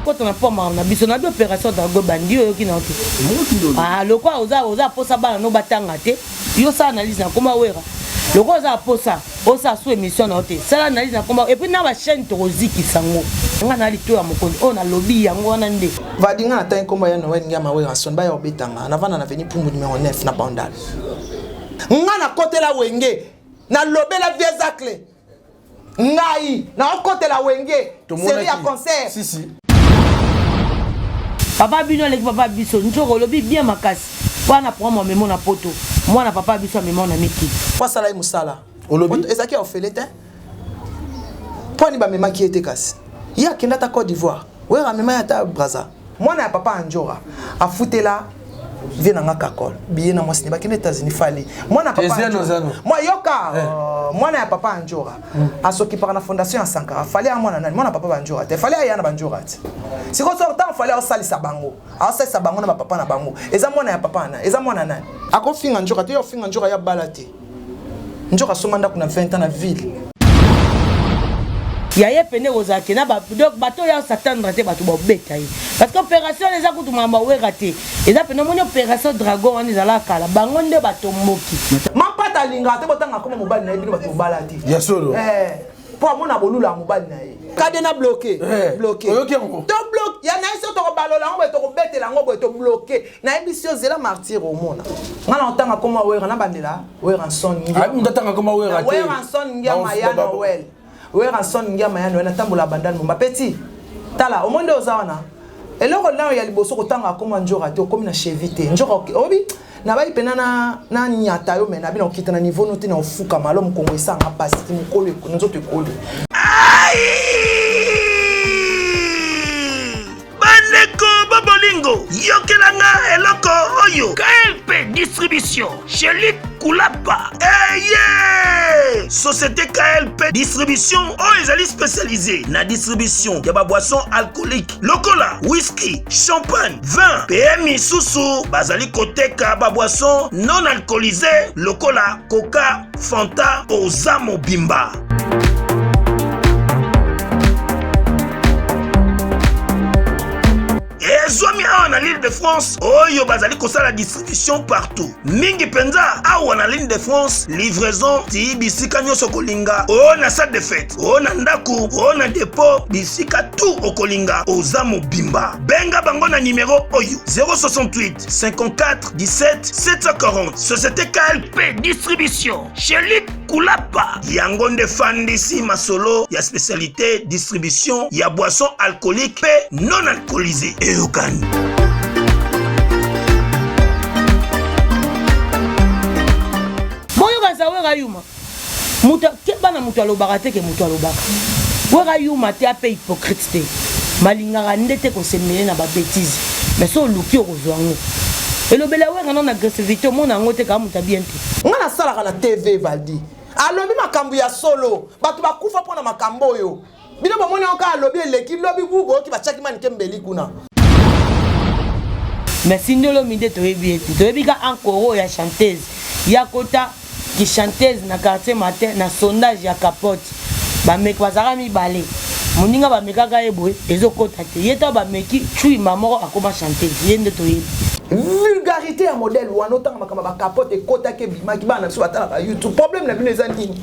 quand on a pas mal na biso na deux opérations dans go bandi yo ki na ote ah le quoi oza posa bana no batanga te yo ça analyse na comment wera le quoi oza posa osa sous émission na ote ça analyse na comment et puis na ba chaîne toroziki sango nga na lito ya mokondi on a lobby yango wana nde vadinga na tan komba ya no wenga ma wera son ba yo betanga na vana na veni pour numéro 9 na bandal nga na côté la wenge na lobela viezacle ngai na côté la wenge série à concert si papa bino le papa biso njoko lobi bien makasi wana pour moi memo na poto moi na papa biso memo na miki kwa sala i musala olobi ezaki ofelete poni ba mema ki ete kasi ya kenda ta Côte d'Ivoire wera mema ya ta Braza mwana ya papa Anjora afutela vient na kakol bien na moi cinéma kende États-Unis fali mwana papa moi yoka mwana ya papa Anjora asoki par na fondation ya Sankara fali ya mwana nani mwana papa Anjora te fali ya na Banjora te siko sortant fali osali sabango asali sabango na papa na bango eza mwana ya papa na eza mwana nani akofinga Anjora te yo finga Anjora ya balate Anjora somanda kuna 20 ans na ville ya ye pene ozaki na donc bato ya s'attendre te bato ba beta yi parce que opération les akutu mamba wera te eza pene moni opération dragon wana ezala kala bango nde bato moki mapata linga te botanga koma mobali na ye bato balati ya solo po amona bolula mobali na ye kade na bloqué oyoki yango to bloqué ya na eso to balola ngo to betela ngo to bloqué na ebisio zela martyr au mona ngana otanga koma wera na bandela wera son ngia ndatanga koma wera te wera son ngia mayana well wera son ngia mayana wana tambola bandana mba petit tala omonde ozawana eloko na ya liboso kotanga koma njora te okomi na chevité njora obi na bai pena na nyata yo mena bino kitana niveau noté na ofuka malo mkongo esanga pasi mukolo nzoto ekolo Bandeko Bobolingo yokelanga eloko oyo KLP distribution chez Luc Kulapa yeah! Société KLP distribution ezali spécialisée na distribution ya ba boisson alcoolique lokola whisky champagne vin PMI susu bazali koteka ba boisson non alcoolisée lokola coca fanta oza mobimba. Zomi awa na l'île de France, oyo bazali kosala distribution partout. Mingi penza awa na l'île de France, livraison ti bisika nyoso kolinga. O na salle de fête, o na ndaku, o na dépôt, bisika tout okolinga. Oza mobimba. Benga bango na numéro oyo 068 54 17 740. Société KLP distribution chez Luc Kulapa. Yango nde fandisi masolo ya spécialité distribution ya boisson alcoolique pe non alcoolisée. Moyo kaza wera yuma muta ke bana mutu alobaka te ke mutu alobaka wera yuma te ape hypocrite te malingaka ndete kosemele na ba bêtise mais so luki okozwa ngo elobela wera non agressivité mona ngo te ka muta bien te nga na salaka na TV Valdi alobi makambo ya solo bato bakufa pona makambo oyo bino bomoni oka alobi eleki lobi bubo ki bachaki mani kembeli kuna. Mais si nous l'avons dit, tu as encore une chanteuse. Il y a qui chanteuse dans le quartier matin, dans le sondage, il y a capote. Bah, mais quoi, ça va me balai. Mon ninga va me caga éboué, et au côté. Il y a un mec qui maman a comment chanter. Il y a un vulgarité à modèle ou un autre ma capote et côté qui bima qui bana sur la YouTube. Problème la bine zantine.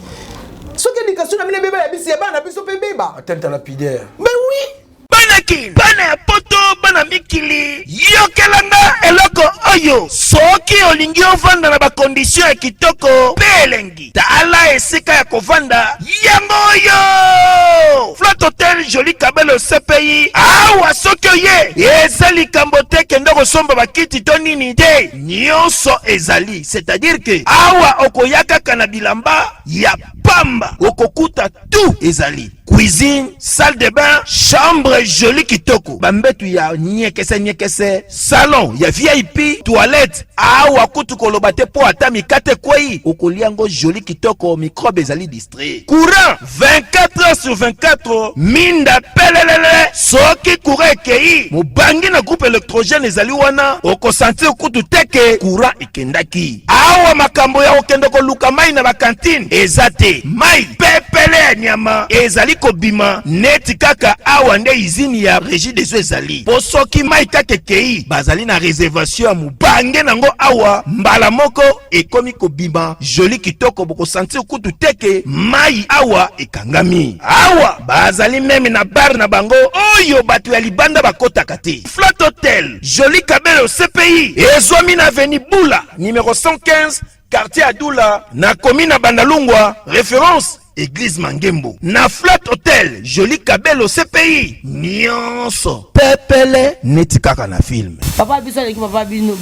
Ce qui est l'éducation na bine bébé la bise bana biso bébé ba. Attends la lapidaire. Mais oui. Banaki, bana poto, bana mikili, yokelanga eloko oyo. Soki olingi ovanda na ba condition ya kitoko, belengi. Tala esika ya kovanda, yango oyo. Flat Hotel Joli Kabelo CPI, awa soki oye. Ezali kambote kendo kosomba bakiti to nini te. Nyonso ezali, c'est-à-dire que awa okoyaka kana bilamba ya pamba, okokuta tout ezali. Cuisine, salle de bain, chambre jolie kitoko. Bambetu ya nyekese, salon ya VIP, toilette. Awa kutu kolobate po ata mikate kwei. Okoliango jolie kitoko, microbe ezali distrait. Courant 24 heures sur 24, 1000 mwinda pelelele soki courant ekei mobangi na groupe électrogène ezali wana okosentir kutu teke courant ekendaki. Awa makambo ya okende koluka mai na bakantine eza te. Mai pepele ya nyama ezali kobima neti kaka awa nde izini ya régie des eaux ezali. Po soki mai kaka ekei bazali na réservation ya mobange nango awa mbala moko ekomi kobima joli kitoko bokosentir kutu teke mai awa ekangami. Awa bazali meme na bar na bango oyo bato ya libanda bakotaka te. Flat Hotel Joli Kabelo CPI ezwami na avenue Bula numéro 115 quartier Adoula na commune Bandalungwa référence Église Mangembo. Na Flat Hotel Joli Kabelo CPI nyonso pepele neti kaka na film. Papa biso leki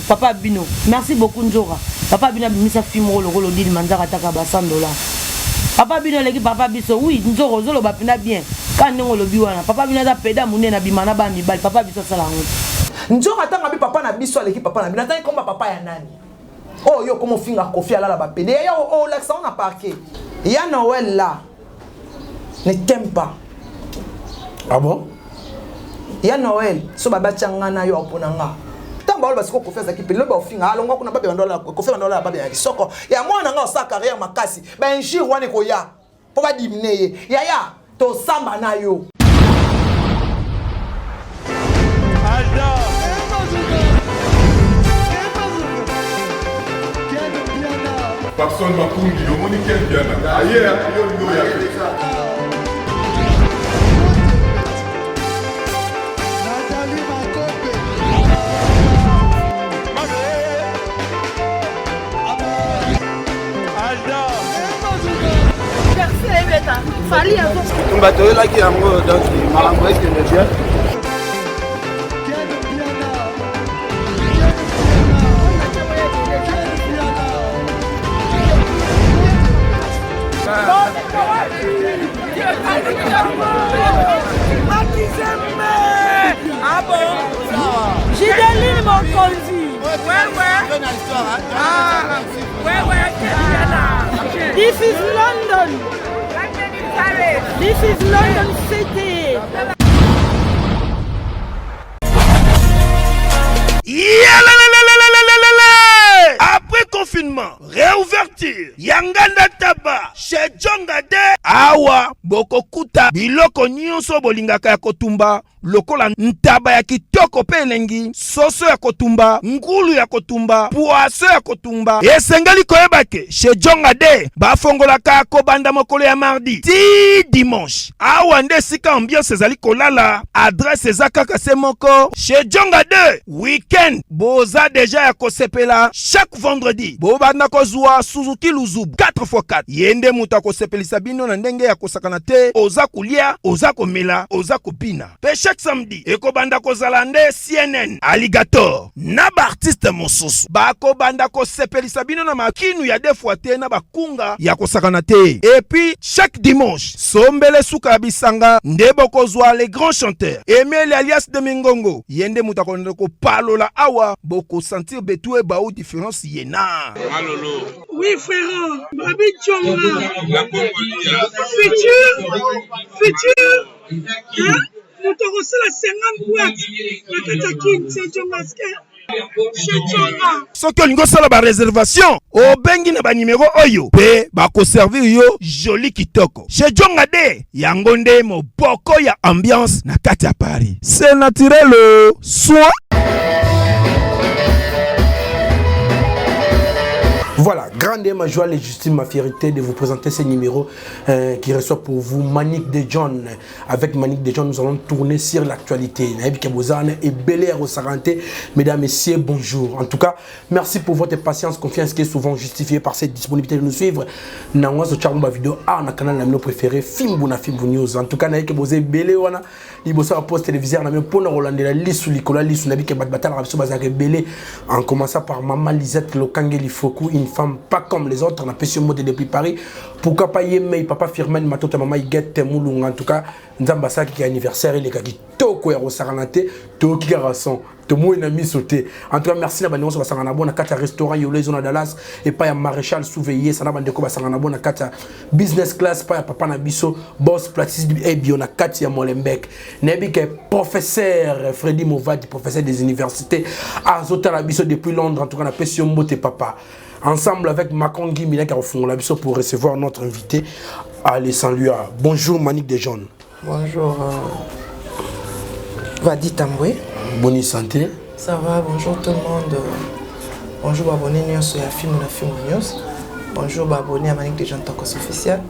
papa bino merci beaucoup Njora. Papa bino bimisa film rolo dili manzaka taka ba $100. Papa bino leki papa biso oui Njoro zolo ba pina bien. Quand on lobi wana papa bino za peda munene na bimana ba mibali papa biso sala ngo. Njora tanga bi papa na biso leki papa na bina tanga komba papa ya nani. Oh yo comme finga kofi ala la ba pede. Yo oh l'accent on a parqué. Ya Noël là ne t'aime pas. Ah bon? Ya Noël so baba changana yo oponanga. Tamba ba siko kofi azaki pele ba finga alonga kuna ba ndola kofi ndola ba ya soko. Ya mwana nga sa carrière makasi. Ba nji wane ko ya. Po ba dimine ya ya to samba na yo. Personne m'a conduit, au monde qui est bien. Ailleurs, il y a Fali avant. On va te là qui a moi donc malambo est que bien. Ah bon? Gideline mon conduit. Ouais. Ah, ouais. This is London. This is London City. Après confinement, réouverture, Yanganda Taba, chez Djongade, Awa, Bokokuta, Biloko Nyonso Bolingaka ya Kotumba, lokola ntaba ya kitoko pelengi, soso ya kotumba, ngulu ya kotumba, poaso ya kotumba. Esengali koyebake, chez Djongade, bafongolaka kobanda mokolo ya mardi, ti dimanche. Awa nde sika ambiance ezali kolala, adresse ezaka se moko, chez Djongade, weekend, boza deja ya kosepela, chaque vendredi, bobanda kozwa Suzuki Luzubu, 4x4. Yende muta kosepelisa bino na ndenge ya kosakana te, oza kulia, oza komela, oza kopina. Pe chaque samedi, ekobanda kozala nde CNN, Alligator, na ba artiste mosusu. Bako banda kosepelisa bino na makinu ya defwa te na bakunga ya kosakana te. Et puis, chaque dimanche, sombele suka bisanga, nde bokozwa les grands chanteurs. Emile alias de Mingongo, yende muta konde ko palola awa, boko sentir betue baou différence yena. Malolo. Oui frère, Babi Djonga. La Congolia. Futur. Hein? Nous te recevons la 50 boîtes. La Katakin, c'est Djongaske. Soki olingo sala ba réservation obengi na ba numéro oyo pe bako servir yo joli kitoko chez Djongade yango nde moboko ya ambiance na kati ya Paris. C'est naturel soit. Voilà, grande ma joie, légitime ma fierté de vous présenter ce numéro qui reçoit pour vous Manic de John. Avec Manic de John, nous allons tourner sur l'actualité. Et Bel Air au Saranté. Mesdames, Messieurs, bonjour. En tout cas, merci pour votre patience, confiance qui est souvent justifiée par cette disponibilité de nous suivre. Dans cette vidéo, on a canal nous préféré, Film News. En tout cas, nous avons Bel Air, nous avons post téléviseur, nous avons Rolande la liste sur Nicolas, liste, nous avons Bataille, nous avons Bel Air, en commençant par Maman Lisette Lokangeli Foku, une femme pas comme les autres. On a pêché mode depuis Paris. Pourquoi pas Yemei, papa Firmin, Matota, maman Iguette, Moulung, en tout cas, Nzambasa qui est anniversaire, il est qui toko ya Rosaranate, toko qui a raison. Tout le monde a mis sauté. En tout cas, merci à Banyo sur Sanganabo, on a 4 restaurants, il y a les zones Dallas, et pas à Maréchal Souveillé, ça n'a pas de quoi, Sanganabo, on a 4 business class, pas à Papa Nabiso, boss, platis, et bien, on a 4 à Molenbeek. Nebi qui est professeur, Freddy Movadi, professeur des universités, à Zota Nabiso depuis Londres, en tout cas, on a pêché Moté Papa. Ensemble avec Makongi Milek Labiso pour recevoir notre invité, Alessandro. Bonjour, Manique des Jeunes. Bonjour, Vadi Tamboué. Bonne santé. Ça va, bonjour tout le monde. Bonjour, abonné News sur la film News. Bonjour, abonné à Manique des Jeunes Tacos officiel.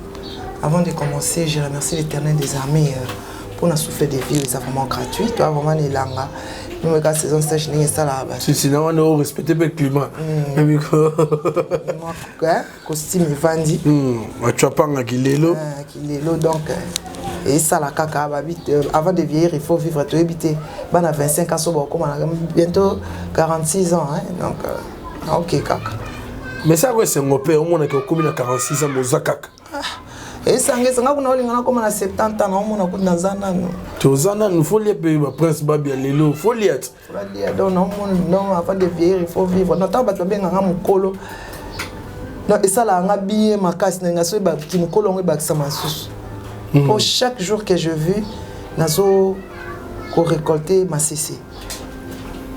Avant de commencer, je remercie l'Éternel des armées pour nous souffler des vies, c'est vraiment gratuit. Toi, vraiment, les langues. Nous, la saison stage, n'est pas là. Sinon, on doit respecter le climat. Costume Vandi. Tu as pas un Kilelo. Donc. Et ça, la caca, avant de vieillir, il faut vivre, tu habiter. Ben, à 25 ans, bientôt 46 ans. Hein? Donc, ok, caca. Mais ça, c'est un peu, au moins, on a 46 ans, mais caca. Et ça, c'est un comme à 70 ans, on a dans un an. Tu as un an, il faut lire Prince Babi à Lelo, il faut lire. Non, avant de vieillir, il faut vivre. Non, tu as bien un colo. Non, et ça, là, on a bien ma casse, on a fait un colo, on a fait un pour chaque jour que je vis, nous récolter ma CC.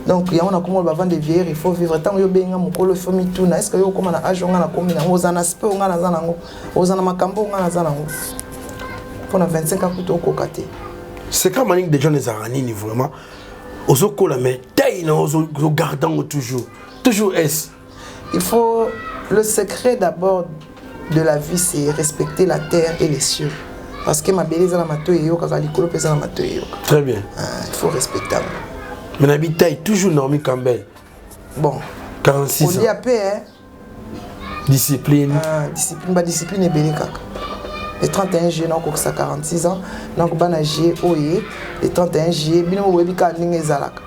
Donc, il y a un comment avant de vieillir, il faut vivre. Tant que vous avez un colo, il faut me tourner. Est-ce que vous avez un âge, on a la commune, on a un aspect, on a la zanango, on a un macambo, on a la zanango. Pour 25 ans, on a cocaté. C'est quand Manique des gens les aranini vraiment. Aux autres, la médaille, nous gardons toujours. Toujours est. Il faut. Le secret d'abord de la vie, c'est respecter la terre et les cieux. Parce que ma belle est dans ma toyo, quand elle est dans ma toyo. Très bien. Il faut respecter. Mais l'habitaille toujours Normie Campbell. Bon. 46 ans. On dit à paix, hein. Discipline. Discipline est belle. Le 31 juillet, donc ça 46 ans. Donc banagier oye. Le 31 juillet, bino webika ninge zalak.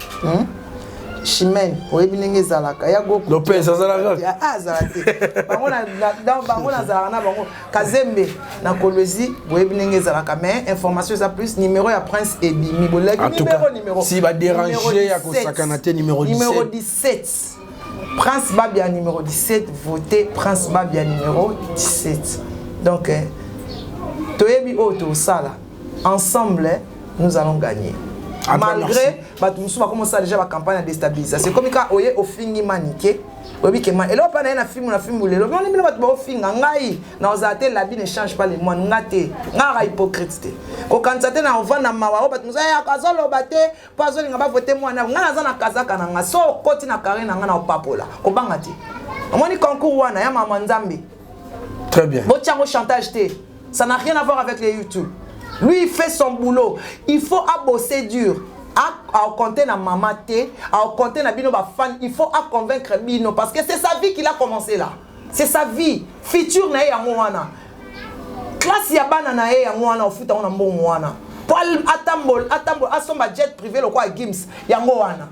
Chimène, oyebi ndenge ezalaka ya go Lopez azalaka azalaka bango na zalana bango Kazembe na Kolwezi oyebi ndenge ezalaka mais information ça plus numéro ya Prince Ebimi boleki numéro si va déranger ya kosakana te numéro 17 Prince Babia numéro 17 votez Prince Babia numéro 17 donc toyebi auto sala ensemble nous allons gagner. Malgré, nous avons commencé déjà la campagne de déstabilisation. C'est comme quand on est au film maniqué. Et là, on a un film, on a un film, la vie ne change pas les mois. On a hypocrite. Quand on va dans Mawa, on nous a dit pas voter moi. On a kazaka na so koti na kare na ngana papola. Ko bangati. On dit concours wana ya mama Nzambe. Très bien. Bon tiens au chantage té. Ça n'a rien à voir avec les YouTube. Lui, il fait son boulot. Il faut bosser dur. À compter na maman té, à compter na bino ba fan, il faut convaincre bino parce que c'est sa vie qu'il a commencé là. C'est sa vie. Futur na ya mwana. Classe ya bana na ya mwana ofuta ona mbo mwana. Paul atambol asomba jet privé le quoi Gims ya mwana.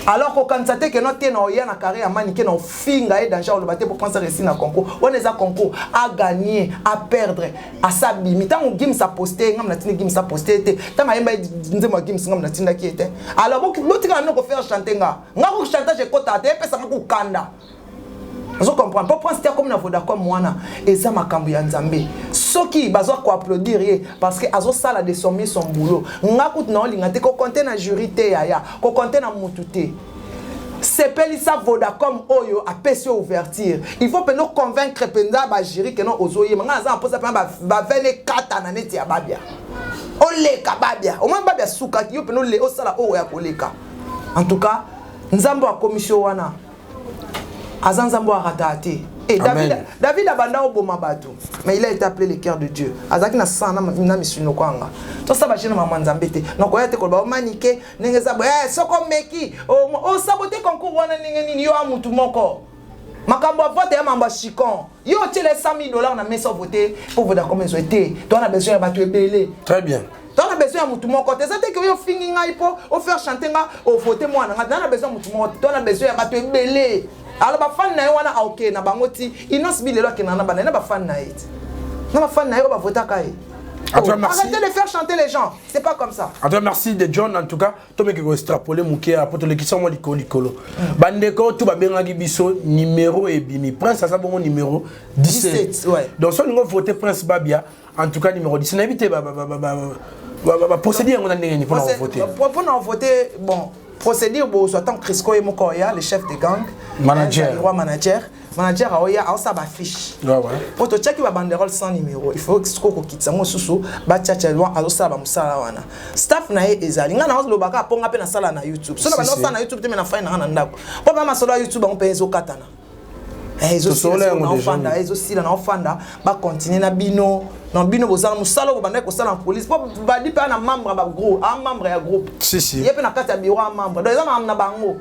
Alors qu'on constate que notre na oya na carrière manique na finga et danger on le battait pour penser réussir na concours. On les a concours à gagner, à perdre, à s'abîmer. Tant on Gims a posté, ngam na tini Gims a posté té. Tant ma yemba nzema Gims ngam na tinda qui était. Alors bon tika na ko faire chanter nga. Nga ko chantage ko tate pesa ko kanda. Vous comprenez? Pour prendre comme na voda comme moi et ça makambu ya Nzambe. Soki bazo ko applaudir parce que azo sala de sommer son boulot. Nga kout na lingate ko compter na jury te yaya, ko compter na mututé. C'est pelisa voda comme oyo a pesi ouverture. Il faut nous convaincre penza ba jury que non ozoye. Nga za posa pa ba vene kata na neti ya babia. Oleka babia. O man babia suka ki yo pe no le o sala o ya koleka. En tout cas, Nzambo a commission wana. Azanzambo a ratate. Et David a banda au Bomabatou. Mais il a été appelé le cœur de Dieu. Azaki na sana na mission no kwanga. To sa ba jina mama Nzambete. No ko yate ko ba manike nenge za soko meki. O saboter concours wana nenge ni yo amutu moko. Makambo vote ya mamba chicon. Yo tele $100,000 na meso voter pour voter comme ils ont été. Toi on a besoin de battre belé. Très bien. Toi on a besoin de mutu moko. T'es que yo fingi ngai po o faire chanter nga o voter moi na. On a besoin de mutu moko. Toi on a besoin de battre belé. alors ba fan na ye wana ok na bangoti Inos bi lelo akena na bana na ba fan na ye na ba fan na ye ba vota kai. Arrêtez de faire chanter les gens, c'est pas comme ça. En tout cas, merci de John. En tout cas, tu m'as extrapolé mon cœur pour te le qui sont moi l'icolo. Bandeko, tout va bien à Gibiso, numéro et bimi. Prince, ça c'est bon numéro 17. Ouais. Donc, si on voter Prince Babia, en tout cas, numéro 17. N'invitez pas, procédure, on a gagné pour voter. Pour voter, bon, procédure, bon, soit tant Crisco et Mokoya, le chef de gang, manager, le roi manager. Manager a oya a sa ba fiche. Ouais. Pour te checker ba banderole sans numéro, il faut que ce qu'on quitte ça mo susu ba tchatcha loin a sa ba musala wana. Staff na ye ezali ngana lo baka ponga pe na sala na YouTube. So na ba no sala na YouTube te me na fa na ndako. Po ba ma sala YouTube on pe ezo katana. Ezo sila na ofanda, ezo sila na ofanda ba continuer na bino. Non bino bozala musala ko banda ko sala en police. Po ba di pa na membre ba groupe, un membre ya groupe. Si. Ye pe na kata bureau un membre. Donc eza na bango.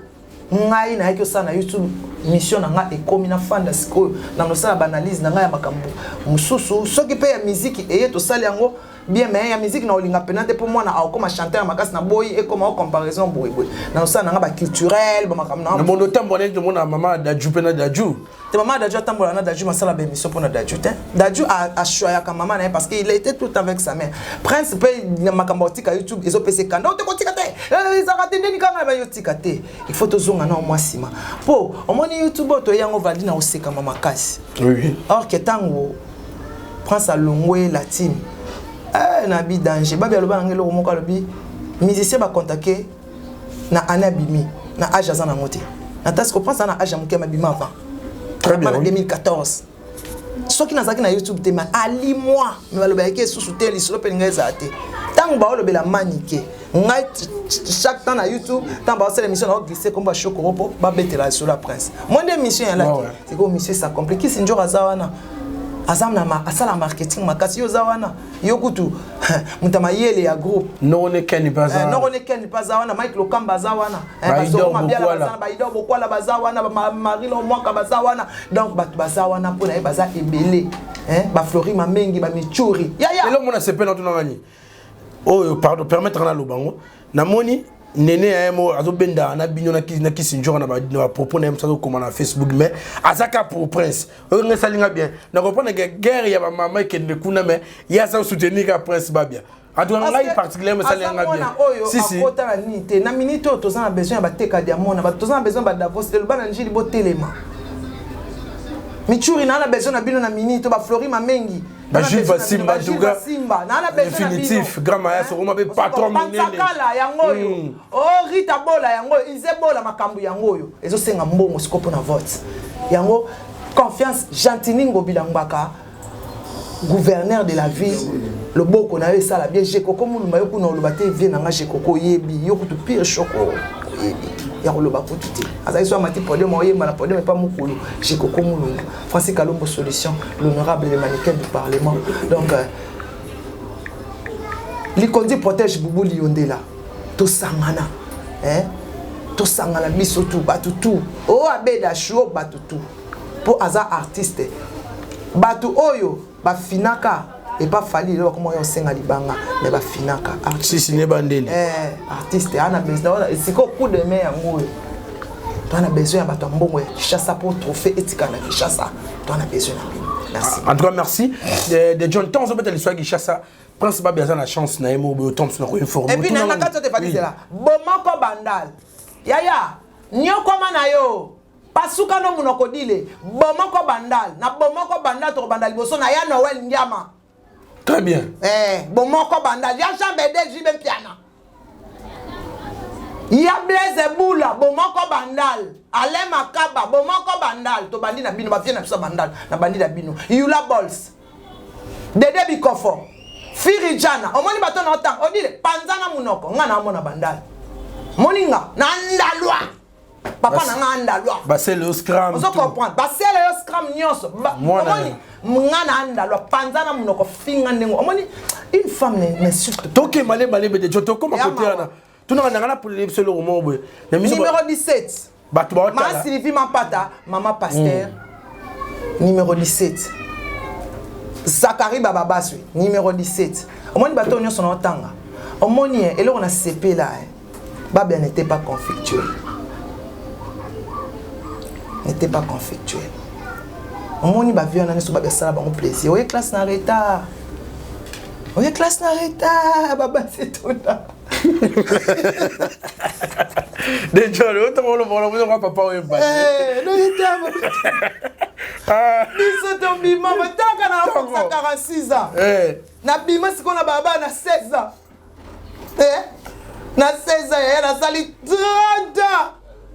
Ngai na yeke sana YouTube mission na nga ekomi na fanda siko na nosala banalise na nga ya makambo mususu soki pe ya musique eye to sali yango bien mais ya musique na olinga penate pour moi na akoma chanteur makasi na boy et comme en comparaison boy na nosala na nga ba culturel ba makambo na bon temps de mon maman Daju pena Daju te maman Daju tambola na Daju masala ba émission pour na Daju te Daju a choisi ka maman na parce qu'il était tout avec sa mère prince pe na makambo tika YouTube ezo pc kanda o te kotika te ils arrêtent ni kanga ba yotika te il faut to zonga na moi sima po au moins YouTube to yango vandi na oseka mama kasi oui or que tango prince a longwe la team na bi danger babi aloba ngelo moko alobi musicien ba contacter na anabimi na age azana ngote na tasse ko prince na age amuke mabima avant très bien en 2014 soki nazaki na YouTube te man ali moi me baloba yeke sous te lisolo pe ngeza te tango ba olobela manike ngai chaque temps na YouTube tant ba cette émission na glisser comme ba chokoropo ba betela sur la prince moi des missions là c'est comme monsieur ça compliqué c'est njora zawana azamna ma asala marketing makasi yo zawana yokutu mutama yele ya groupe non ne ken pas zawana non ne ken pas zawana Mike Lokamba zawana baso mabiala bazana ba ido bokwala bazawana ba Marilo mwaka bazawana donc batu bazawana pona baza ebele ba Flori mamengi ba michuri ya elo mona sepe na tuna ngani oh pardon permettre na lobango na moni nene ayemo azobenda na binyo na kisinjora na propos na msazo comme na Facebook mais azaka pour prince on salinga bien na comprendre que guerre ya maman qui ne kuna mais ya ça soutenir ka prince babia adwa ngai particulièrement salinga bien si akota ni te na minute to za besoin ba teka diamona ba to za besoin ba Davos de bana njili bo telema michuri na besoin na bino na minute ba Flori mamengi ba Jules Simba duga na besoin définitif grand maya so roma be patron minene sakala yango oh Rita bola yango ize bola makambu yango yo ezo senga mbongo sikopo na vote yango confiance Jantiningo Bilambaka gouverneur de la ville le boko na ça la bien Jekoko mulumba yo kuna olobate vie na nga Jekoko yebi yo kutu pire choko yebi ya koloba kututi azali so mati podium oyemba na podium pas mukulu Jekoko mulumba Francis Kalombo solution l'honorable le mannequin du parlement donc l'Ikondi protège Boubou Liondela to sangana to sangana biso tout batu tout o abeda show batu tout pour aza artiste batu oyo ba finaka et pas fallu là comment on senga libanga mais ba finaka artiste ne bandeli artiste ana besoin c'est quoi coup de main yango tu as besoin ba to mbongo Kinshasa pour trophée etika na Kinshasa tu as besoin merci en tout cas merci de John Temps on peut aller sur Kinshasa Prince Babia a la chance na emo be Temps na ko informer et puis na kato te fadi là bomako bandal yaya nyokoma na yo pasuka no munoko dile bomoko bandal na bomoko bandal to bandal boso na ya Noël Ndiama très bien bomoko bandal ya Jean-Bédé Jibe Piana ya Blaise Boula bomoko bandal Ale Makaba bomoko bandal to bandi na bino ba fiena biso bandal na bandi na bino Yula Balls Dede Bikofo Firi Jana omoni bato na otang odile panzana munoko ngana mona bandal moninga na ndalwa papa na nga ndalwa ba c'est le scram on se comprend ba c'est le scram nyonso omoni ngana ndalwa panzana munoko finga ndengo omoni une femme n'insulte toke malé de joto comme côté là tout na ngana pour le seul roman boy numéro 17 ba to ba ma Sylvie Mampata maman pasteur numéro 17 Zakari Baba Baswe numéro 17 omoni bato nyonso na otanga omoni eloko na CP là Babia n'était pas conflictuel. n'était pas conflictuel. Au moins, il va vivre dans un ça va plaisir. Oui, classe en retard. Oui, classe en retard. Baba, c'est tout là. Déjà, le papa est pas. Le retard. Biso to bima, bataka na 46 ans. Na bima siko na baba na 16 ans. Na 16 ans, na sali 30 ans.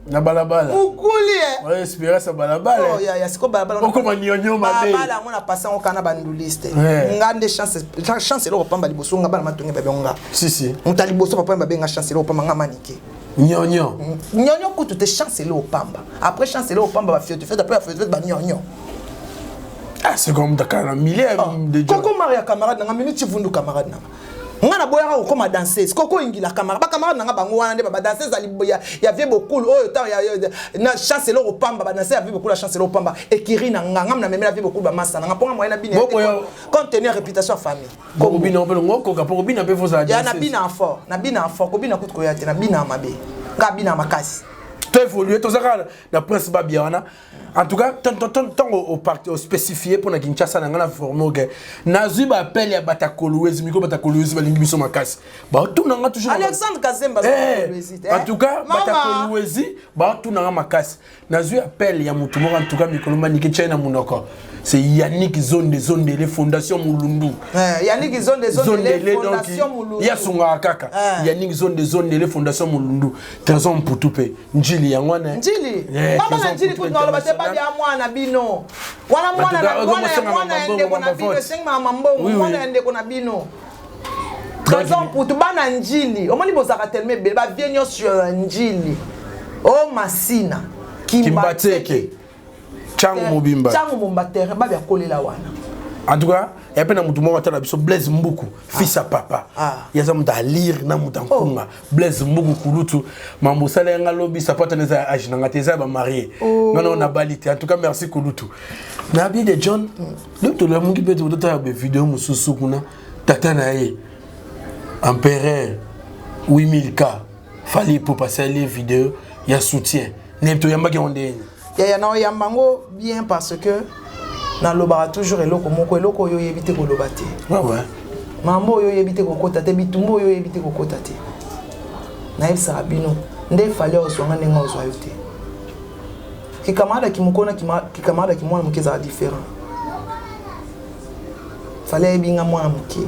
Na balabala. Ukuli On espérer ça balabala. Oh ya siko balabala. Oko manyonyo mabe. Balabala ngona passa ngokana banduliste. Ngande chance lo pamba liboso ngaba matonge bebe nga. Si. Muta liboso papa mbabe nga chance lo pamba nga manike. Nyonyo. Nyonyo kutu te chance lo pamba. Après chance lo pamba ba fiote fait après fiote ba nyonyo. Ah c'est comme Dakar milliers de gens. Koko Maria camarade nga minute vundu camarade na. Ngana boyaka ko ma danseuse koko ingila camarade ba camarade nga bango wana nde ba danseuse ali ya vie beaucoup oh temps ya na chance lo pamba ba danseuse ya vie beaucoup la chance lo pamba ekiri na nga ngam na memela vie beaucoup ba masa nga ponga moyena bine compte tenir réputation famille ko bina pe ngoko ka po bina pe foza ya na bina fort ko bina kutu ko ya te na bina mabe nga bina makasi to évoluer to zaka na prince babiana. En tout cas, tant au parti spécifié pour na Kinshasa na ngana formé que nazu ba appel ya batakoloezi miko batakoloezi ba lingi biso makasi. Ba tout na toujours Alexandre Kazemba batakoloezi. En tout cas, batakoloezi ba tout na makasi. Nazu appel ya mutu moko en tout cas mikolo maniki China munoko. C'est Yannick Zone de les fondations Mulundu. Yannick Zone de les fondations Mulundu. Ya sunga kaka. Yannick Zone de les fondations Mulundu. Trésor pour tout pe. Njili ya ngwana. Njili. Mama njili ko na ba te ba dia mwana bino. Wana mwana ende ko na bino sing mama mbongo mwana ende ko na bino. Trésor pour tout bana njili. Omoni bozaka tellement belle ba vienyo sur njili. Oh Masina. Kimbateke. Changu Mobimba. Changu Mombatere ba bya kolela wana. En tout cas, il y a un mouton qui a Blaise Mboukou, fils à papa. Il y a un mouton à lire, un mouton à Blaise Mboukou, Kouloutou. Mambo Salenga Lobby, ça peut être un agent, un marié. Non, on a balité. En tout cas, merci Kouloutou. Nabi de John, le tout le monde qui peut te faire des vidéos, Moussoukouna, Tatanae, Empereur, 8000K, fallait pour passer les vidéos, il y a soutien. N'importe quoi, il y a un mango bien parce que na lobara toujours eloko moko eloko yo yebite ko lobate. Ouais. Mambo yo yebite ko kota te bitumbo yo yebite ko kota te. Na yebisa bino nde fallait osonga nenga oswa yote. Ki kamada ki mukona ki kamada ki mwana mukeza différent. Fallait binga mwana muke.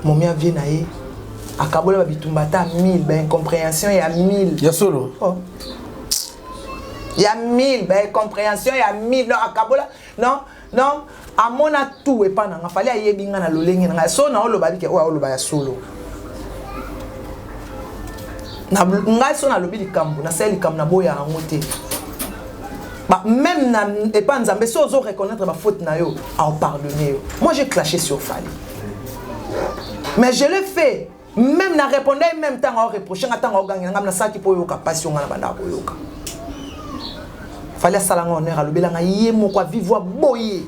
Momia vie na ye akabola ba bitumba ta 1000 ba incompréhension ya 1000. Ya solo. Oh. Il y a 1000, ben compréhension, il y a 1000, non, à Kabola, non, à mon tout et pas non, il fallait y aller bien dans le ligne, dans so na olo babi ke o olo ba solo. Na ngai so na lobi di kambu, na seli kam na boya ngote. Bah même na et pas nzambe so zo reconnaître ma faute na yo, à pardonner yo. Moi j'ai clashé sur Fali. Mais je l'ai fait. Même na répondre même temps à reprocher, temps à gagner, na sa ki po yo ka passion na banda ko yo ka. Fallait salanga honneur à l'obéla ngaye moko vivre boye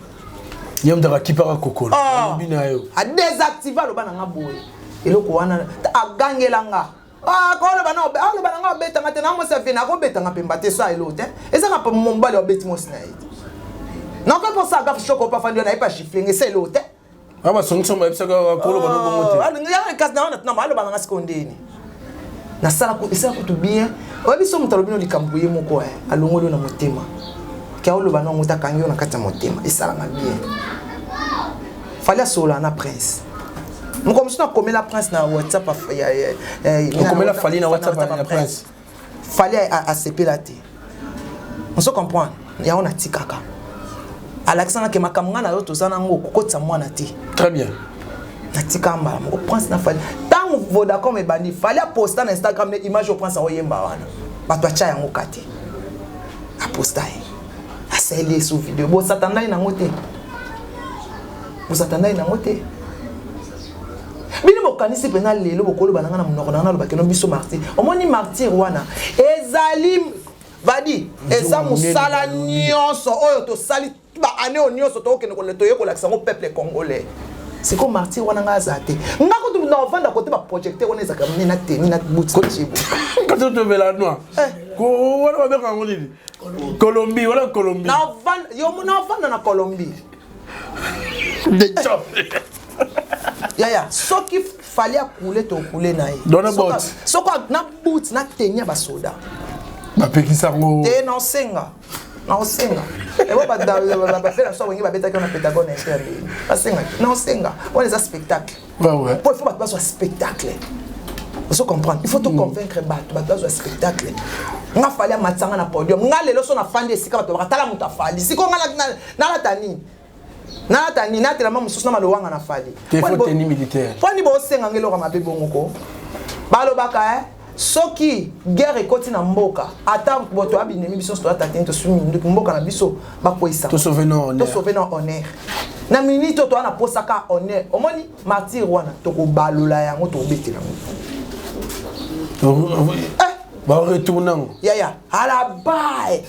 yem dara kipara kokolo bina yo a désactiver le bana nga boye eloko wana a gangelanga ko le bana le bana nga beta ngate na mo se vena ko beta nga pemba te sa elote ezaka pa mombali obeti mo snaid non que pour ça gaf choko pa fandi na pas chiffler ngese elote aba songso ma epsa ka kolo bana bongote ya kas na na le bana nga skondeni na sala ko isa ko to bien obi so mutalo bino likambu ye moko alongolo na motema kia olo bana ngota kangyo na kata motema isala nga bien fallait sola na prince mko msina komela prince na WhatsApp ya komela fali na WhatsApp na prince fallait accepter la té on se comprend ya on a tikaka Alexandre ke makamanga na yo to sana ngo kokotsa mwana té très bien na tikamba mko prince na fallait Vodacom et bandi fallait poster sur Instagram les images au prince oyemba wana bato acha yango kati a poster a seli sous vidéo bo satana ina ngote bino bokanisi pena lelo bokolo bananga na munoko na lobakeno biso martyr omoni martyr wana ezalim badi eza musala nyonso oyo to sali ba ane onyoso to okene ko leto yeko la sango peuple congolais. C'est comme martyr wana ngazate ngako tu na vanda côté ba projecteur on ezaka mina te mina bout quand tu te mets la noix Voilà, Colombie, voilà Colombie. Na Colombie. Des jobs. Yaya, ce qu'il fallait couler ton couler naï. Dans la botte. Ce qu'on a bout na tenya ba soda. Ba peki sango. Te non senga. Non senga. Et on va faire la soirée on va beta qu'on a Pentagone interne. Ba senga. Non senga. On est un spectacle. Ouais. Pour il faut pas un spectacle. Vous comprenez? Il faut te convaincre battre un spectacle. Nga fallait matsanga na podium. Nga lelo so na fande sika bato bakatala muta fali. Siko nga na la tani. Na tani na tela mamu susuna malowanga na fali. Il faut tenir militaire. Poni bo senga ngelo ka mabe bongoko. Balo baka soki guerre ekoti na mboka ata boto abinemi biso sto ata tento sumi nduk mboka na biso bakoisa. To sauver nos honneur. Na minute to ana posaka honneur. Omoni martyr wana to ko balola yango to betela ngo. Bah retournant. Yaya, à la baille.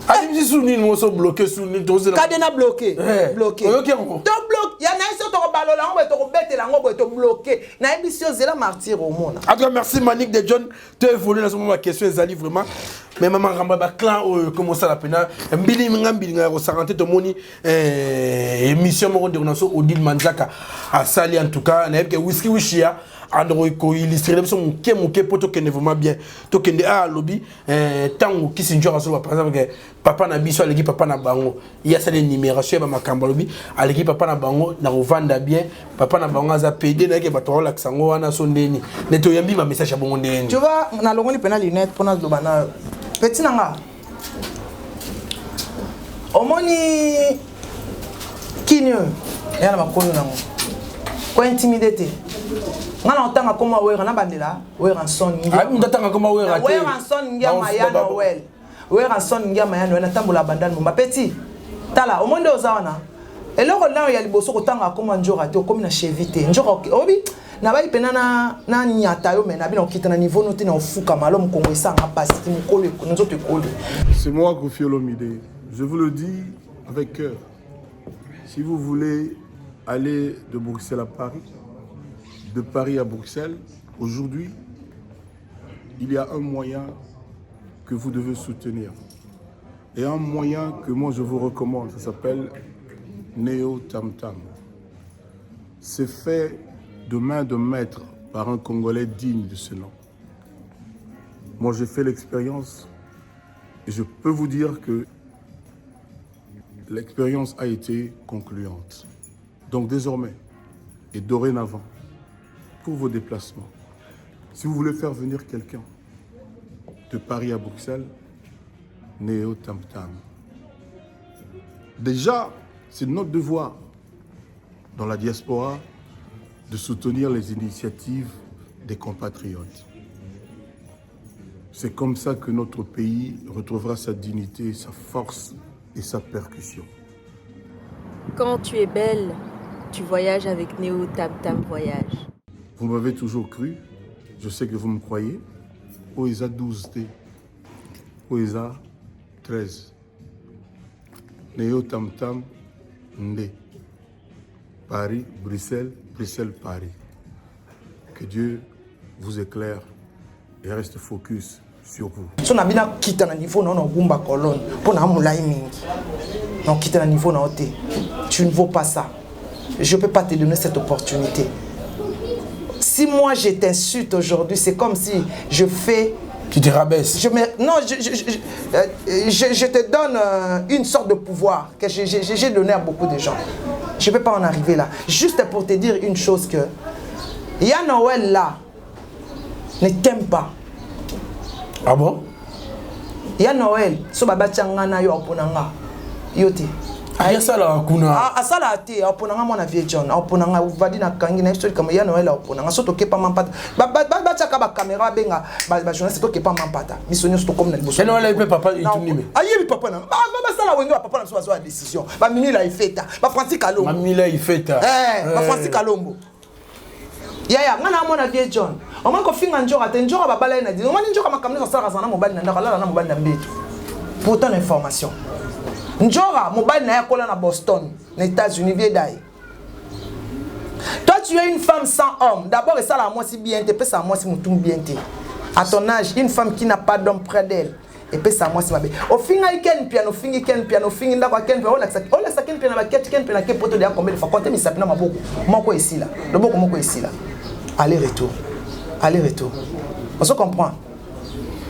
Adim si souni nous sommes bloqués souni tous. Cadena bloqué. Bloqué. OK encore. To bloqué. Ya na iso to balola ngo to betela ngo to bloqué. Na émission zela martyr au monde. En tout cas merci Manick de John. Tu as évolué dans ce moment ma question ezali vraiment. Mais maman ramba ba clan comment ça la pena. Mbili nga resarante to moni émission mo de naso Odile Manzaka a sali en tout cas na que whisky wishia andro ko illustrer les son muke poto que ne vraiment bien to kende a lobby tango kisinjora so par exemple que papa na biso aleki papa na bango il y a ça les numération ba makamba lobby aleki papa na bango na revendre bien papa na bango za PD na ke bato la sango wana so ndeni neto yambi ma message bongo ndeni tu vois na longoli pena lunette pona do bana petit nanga omoni kinyo yana makono nango ko intimidité ngana otanga koma wera na bandela wera son ngia ndatanga koma wera te wera son ngia mayana wel wera son ngia mayana na tambola bandana mba petit tala omonde ozawana eloko na ya liboso kotanga koma njora te okomi na chevité njora obi na bai pena na nyata yo mena bino kitana niveau noté na ofuka malo mkongo esanga pasi mukolo nzoto ekolo. C'est moi Koffi Olomide. Je vous le dis avec cœur. Si vous voulez aller de Bruxelles à Paris, de Paris à Bruxelles, aujourd'hui, il y a un moyen que vous devez soutenir. Et un moyen que moi je vous recommande, ça s'appelle Neo Tam Tam. C'est fait de main de maître par un Congolais digne de ce nom. Moi j'ai fait l'expérience et je peux vous dire que l'expérience a été concluante. Donc désormais et dorénavant, pour vos déplacements, si vous voulez faire venir quelqu'un de Paris à Bruxelles, Neo Tam Tam. Déjà, c'est notre devoir dans la diaspora de soutenir les initiatives des compatriotes. C'est comme ça que notre pays retrouvera sa dignité, sa force et sa percussion. Quand tu es belle, tu voyages avec Neo Tam Tam Voyage. Vous m'avez toujours cru, je sais que vous me croyez. OESA 12T, OESA 13. Neo Tam Tam Ndé. Paris, Bruxelles, Bruxelles, Paris. Que Dieu vous éclaire et reste focus sur vous. Si on a bien quitté le niveau, on a un colonne pour nous on quitte le niveau, tu ne vaux pas ça. Je ne peux pas te donner cette opportunité. Si moi je t'insulte aujourd'hui, c'est comme si je fais... Tu te rabaisses. Non, je te donne une sorte de pouvoir que j'ai donné à beaucoup de gens. Je ne peux pas en arriver là. Juste pour te dire une chose que... Yann Noël là ne t'aime pas. Ah bon? Yann Noël, so baba tchangana yo oponanga. Yote. Aya sala kuna. Asala te oponanga mona vie John. Oponanga uvadi na kangi na histoire comme Yann Noël oponanga. So toke pa mampata. Ba tchaka ba caméra benga ba journaliste toke pa mampata. Misonyo sto comme na liboso. Yann Noël papa itunime. Ayebi papa na. Ba sala wenga papa na so ba décision. Ba mimi la ifeta. Ba Francis Kalombo. Ba mimi la ifeta. Ba Francis Kalombo. Yaya ngana mona vie John. O man ko finga njora te njora babala na di. O man njora makamne so sala sana mobile na ndakala na mobile na mbetu. Pour ton information. Njora mobile na yakola na Boston, les États-Unis vieux d'ailleurs. Toi tu es une femme sans homme. D'abord et ça la moi si bien te, ça moi si moutou bien te. À ton âge, une femme qui n'a pas d'homme près d'elle. Et puis ça moi c'est ma belle. Au final il ken piano fingi ken piano fingi ndako ken piano la ken piano ba ken piano ke poto de combien de fois compter mi sapina maboko moko ici là le boko moko ici là aller retour on se comprend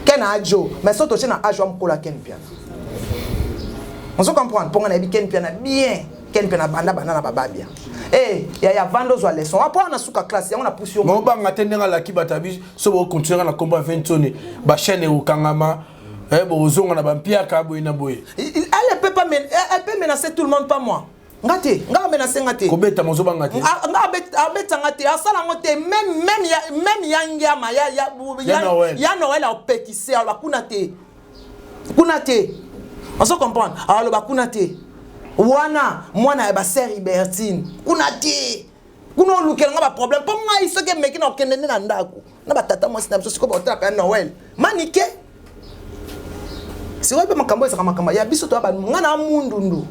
ken ajo mais so to chena ajo am kola ken piano on se comprend pour on a ken piano bien ken piano banda banana baba bien eh ya vando zo leçon après on a suka classe on a poussé mo ba ngatenga la kibatabi so bo continuer na combat 20 tonnes ba chaîne au kangama. Elle ne peut pas menacer tout le monde, pas moi. Ngate, nga menacer ngate. Kobeta mozoba ngate. Abeta ngate, asala ngote même yangiama ya Noël au pétissé ala kunate. Kunate. On se comprend. Alors ba kunate. Wana mwana ba sœur Libertine. Kunate. Kuno lukela nga ba problème. Pour moi il se que meki na okende na ndako. Na ba tata moi sina so ko ba otaka Noël. Manike. Si vous avez un ya biso to ba ngana mundundu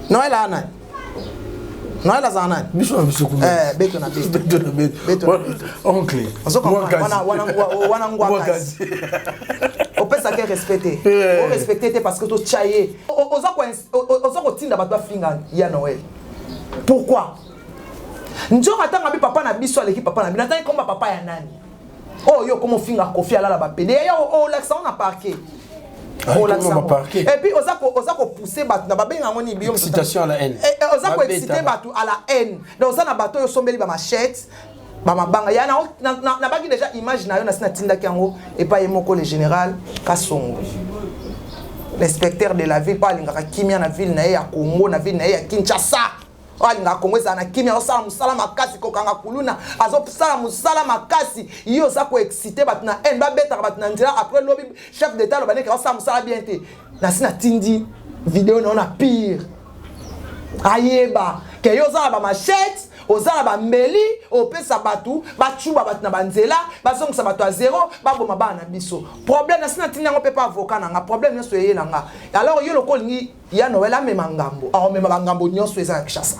Noël ana Noël azana biso beto na oncle wana ngwa kazi on peut ça que respecter on respecter parce que to chaye oza ko tinda bato finga ya Noël pourquoi njora tanga bi papa na biso aleki papa na binata komba papa ya nani. Oh yo comment finga kofi ala la ba pede yo l'accent on a parqué et puis osako pousser bat na ba benga ngoni biom citation à la haine osako exciter batu à la haine donc ça na bato yo sombeli ba machette ba mabanga ya na baki déjà image na yo na sina tinda kango et pas yemoko le général Kasongo l'inspecteur de la ville pas lingaka kimia na ville na ya Congo na ville na ya Kinshasa. Alinga kongweza na kimia osala musala makasi kokanga kuluna azosala musala makasi yo za ko exciter bat na en ba beta bat na ndira après lobby chef d'état lobane ka osala musala bien te na sina tindi vidéo na pire ayeba ke yo za ba machette ozala ba mbeli opesa batu ba chuba bat na banzela bazong sa batu a zéro ba boma ba na biso problème na sina tindi ngo pe pas avocat na nga problème ne soyé na nga alors yo lokol ngi ya Noël a même ngambo a même ngambo nyonso eza Kinshasa.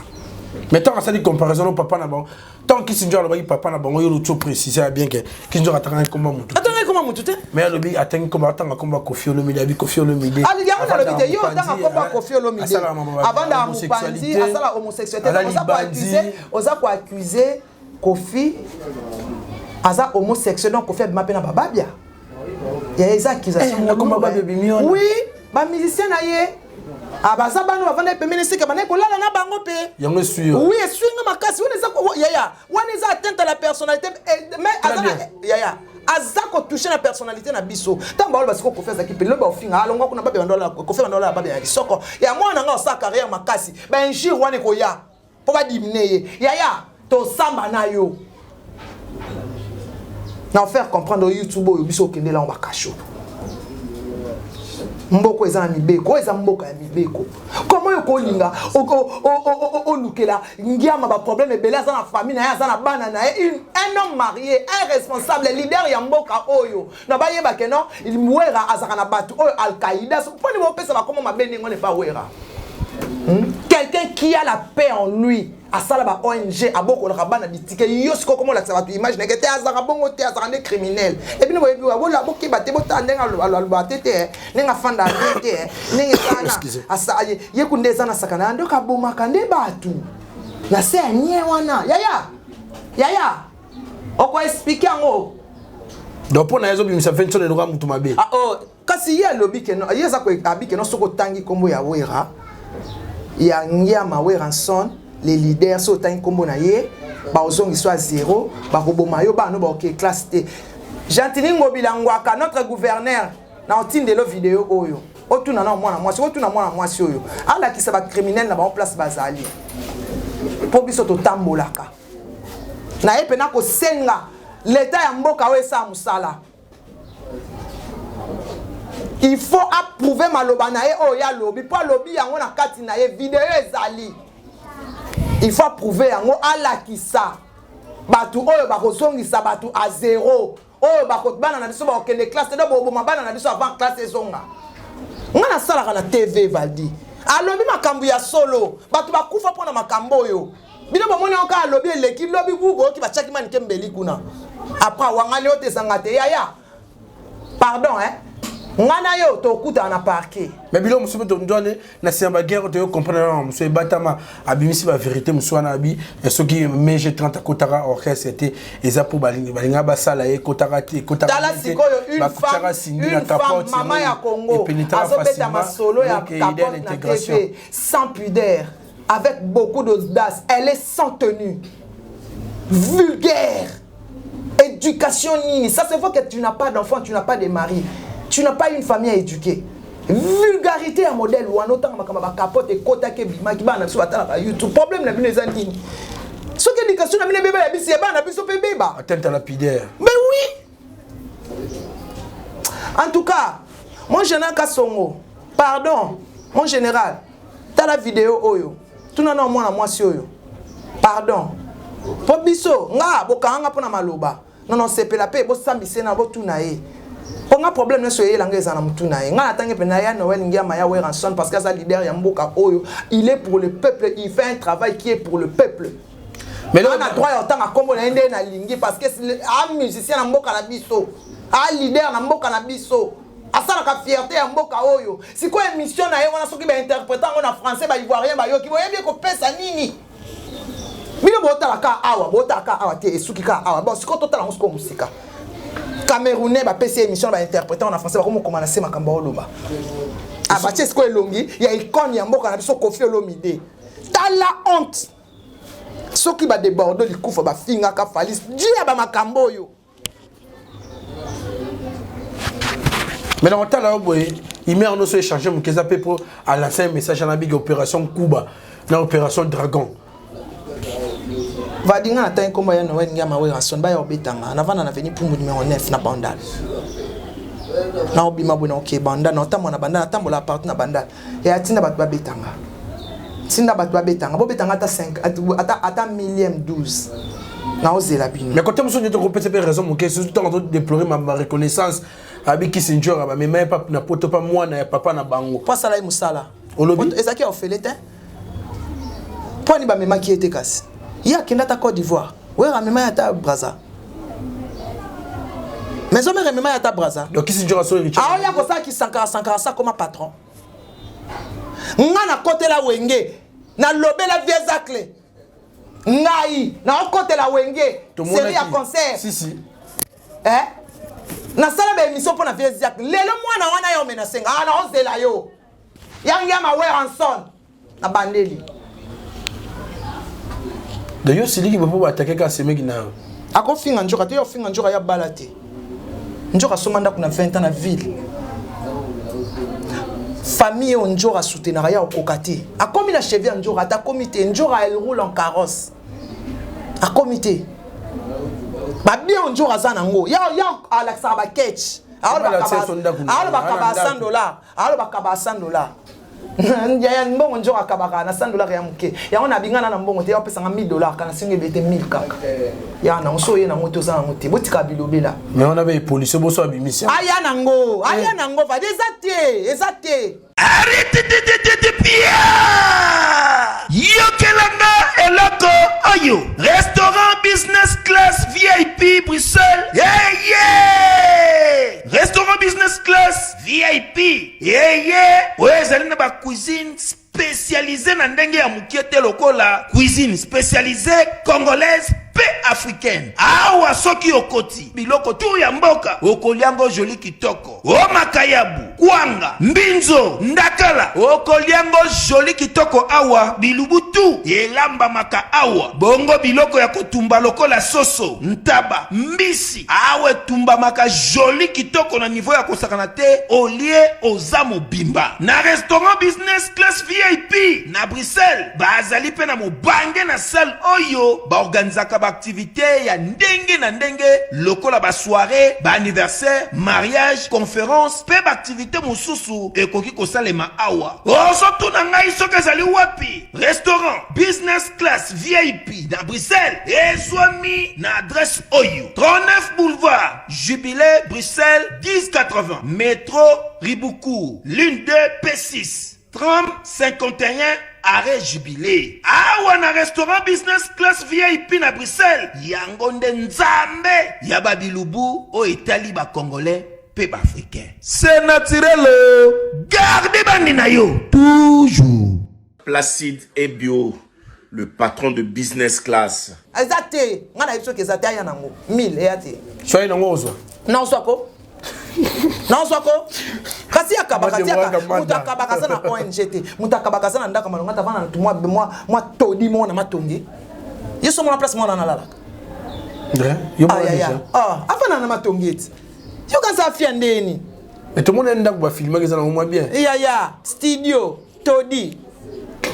Mais tant que ça dit comparaison au papa na bon tant que Sinjo le papa na bon yo le préciser bien que Sinjo attend comment mutu attends comment mutu mais le bi attend comment Koffi Olomide bi Koffi Olomide ah il y a le vidéo attend comment Koffi Olomide avant da mupandi asala homosexualité oza ko accuser Koffi aza homosexuel donc Koffi mapé na bababia il y a des accusations oui ba musicien na ye abaza bano bavanda pemenisi ka bana kolala na bango pe yango suyo oui swinga makasi on est atteinte à la personnalité mais azako toucher la personnalité na biso tamba ba siko Koffi azaki pe lo ba ofinga alonga kuna ba bandola Koffi bandola ba ya soko ya mwana nga sa carrière makasi ba injure wane ko ya po ba diminuer to samba na yo na faire comprendre au YouTube yo biso kende la on ba kasho mboko eza na mibeko eza mboka ya mibeko comment yo kolinga o lukela ngiama ba problème ebele eza na famille na eza na bana na un homme marié un responsable leader ya mboka oyo na ba yeba ke non il muera azaka na batu oyo Al-Qaïda so poni mo pesa ba comment mabende ngone pas wera quelqu'un qui a la paix en lui asala ba ONG aboko la bana bitike yosiko comment la ça tu imagine que te azaka bongo te azaka des criminels et puis no yebi wa la boki bate botande nga tete ninga fanda tete ninga sana asa ye kunde sana sakana ndo kaboma kande batu na se nye wana yaya oko expliquer ngo donc pour na yezo bimisa fencho le ndo mutu mabe ah oh kasi ye lobi ke no yeza ko abike no soko tangi kombo ya wera ya ngiama weranson les leaders sont en combo na ye ba ozongi soit zéro ba koboma yo ba no ba ok classe T Gentili Ngobilangwaka notre gouverneur na otinde lo vidéo oyo otuna na mwana mwasi otuna mwana mwasi oyo ala ki saba criminel na ba place bazali po biso to tambolaka na epena ko senga l'état ya mboka oyo sa musala il faut approuver maloba na ye oya lobi po lobi yango na kati na ye vidéo ezali il faut approuver yango alakisa batu oyo bakosongisa batu a zéro oyo bakobana na biso bakokende classe do boboma bana na biso avant classe ezonga ngana salaka na TV Valdi alobi makambo ya solo batu bakufa pona makambo oyo bino bomoni onka lobby l'équipe lobby bubo qui va chaki man kembeli kuna après wangani ote sangate ya pardon hein ngana yo to kuta na parquet mais bilo musu to ndone na samba guerre to comprendre musu batama abimisi ba vérité musu na abi ce qui meje 30 kotara orchestre c'était eza pour balinga basala e kotara ti kotara tala sikoyo une femme maman ya Congo azobeta masolo ya capote na TV sans pudeur avec beaucoup d'audace elle est sans tenue vulgaire éducation nini ça se voit que tu n'as pas d'enfant tu n'as pas de mari. Tu n'as pas une famille à éduquer. Vulgarité à modèle ou en autant que capote et kota ke bima ki bana sur YouTube. Problème na bino ezani. Ce que l'éducation na bino bébé la bisi bana biso bébé ba. Atteinte à la pudeur. Mais oui. En tout cas, mon général Kasongo, pardon, mon général, t'as la vidéo oyo. Tu n'en as moins à moi si oyo. Pardon. Po biso nga bokanga pona maloba. Non c'est la paix bo sambise na bo tunae. On a problème na soyé langue za na mutuna ye nga atange pe na ya Noël ngia maya we ranson parce que ça leader ya mboka oyo il est pour le peuple il fait un travail qui est pour le peuple mais là on a droit autant à kombo na ende na lingi parce que un musicien na mboka na biso un leader na mboka na biso asala ka fierté ya mboka oyo si quoi émission na ye wana soki ba interprétant en français ba ivoirien ba yo ki boye bien ko pesa nini bino bota la ka awa te esuki ka awa bon siko total on se ko musika Camerounais ba PC émission ba interpréter en français ba comme comment c'est makamba oloba ah ba tche ko elongi ya icône ya mboka na biso Koffi Olomide ta la honte soki ba déborder likufa ba finga ka falis dia ba makambo yo mais dans ta là boy il met en se échanger mon keza pour à la fin message à big opération Kuba na opération Dragon va dinga na tan kombo ya Noël ngama we rason ba ya obetanga na vana na veni pour numéro 9 na bandal na obima bona OK bandal na tamona bandal tambola apart na bandal et atinda batwa betanga tinda batwa betanga bo betanga ata 5 ata millième 12 na ozela bino mais quand on dit que peut être raison mon que c'est tout en train de déplorer ma reconnaissance avec qui c'est njora mais même pas na poto pas moi na papa na bango pas sala musala olobi ezaki ofelete poni ba mema ki était casse. Il y a Kenda ta Côte d'Ivoire. Ouais, ramema ya ta Braza. Mais on me ramema ya ta Braza. Donc qui c'est Njora so Richard. Ah, il y a pour ça qui sankara ça comme patron. Nga na côté la wenge. Na lobé la vieux zacle. Ngai, na côté la wenge. Série à concert. Si. Hein? Na sala ba émission pour na vieux zacle. Lelo moi na wana yo menacenga. Ah na ozela yo. Yang ma we ranson. Na bandeli. D'ailleurs, c'est lui qui peut attaquer quand c'est mec na. Ako finga njoka te yo finga njoka ya balate. Njoka somanda kuna 20 ans na ville. Famille on njoka soutenir ya okokate. A komi na cheville njoka ta comité njoka elle roule en carrosse. A comité. Ba bien on njoka za nango. Ya Alexa ba catch. Alors ba kaba $100. Alors ba kaba $100. Ya mbongo njoka kabaka na $100 ya muke ya ona bingana na mbongo te ya pesa $1000 kana singe bete 1000 kaka ya na nso ye na moto za na moto botika bilobela mais on avait police boso abimisi aya nango va exacté arrête de Pierre yokelanga eloko oyo restaurant business class VIP Bruxelles yeah restaurant business class VIP yeah ezali na ba cuisine spécialisée na ndenge ya mukiete lokola cuisine spécialisée congolaise pe africaine awa soki okoti biloko tu ya mboka okoliango joli kitoko o makayabu kwanga mbinzo ndakala okoliango joli kitoko awa bilubutu elamba maka awa bongo biloko ya kotumba lokola soso ntaba mbisi awe tumba maka joli kitoko na niveau ya kosakana te olie ozamo bimba na restaurant business class VIP na Bruxelles bazali pe na mobange na salle oyo ba organizaka activité ya ndenge na ndenge lokola ba soirée ba anniversaire mariage conférence pe ba activité mosusu ekoki kosalema awa osoto na ngai soki ezali wapi restaurant business class VIP na Bruxelles ezwami na adresse oyo 39 boulevard Jubilé Bruxelles 1080 métro Riboucourt l'une 2 P6 Tram 51 arrêt jubilé. Awa na restaurant business class VIP na Bruxelles. Yango nde nzambe ya babilubu o Italie ba congolais pe ba africain. C'est naturel. Gardez bandi na yo toujours. Placide et Bio, le patron de business class. Exacté. Ngana yipso ke zata ya nango 1000 eyate. Soyez nango ozwa. Non swako. Non swako. Kasi akabaka mutakabaka sana ONGT. Mutakabaka sana ndaka malonga tavana moi todi mona matongi. Yeso mona place mona na lala. Yo mona déjà. Ah, afana na matongi. Yo kansa afia ndeni. Mais tout le monde ndako ba filmer que ça na bien. Ya, studio, todi.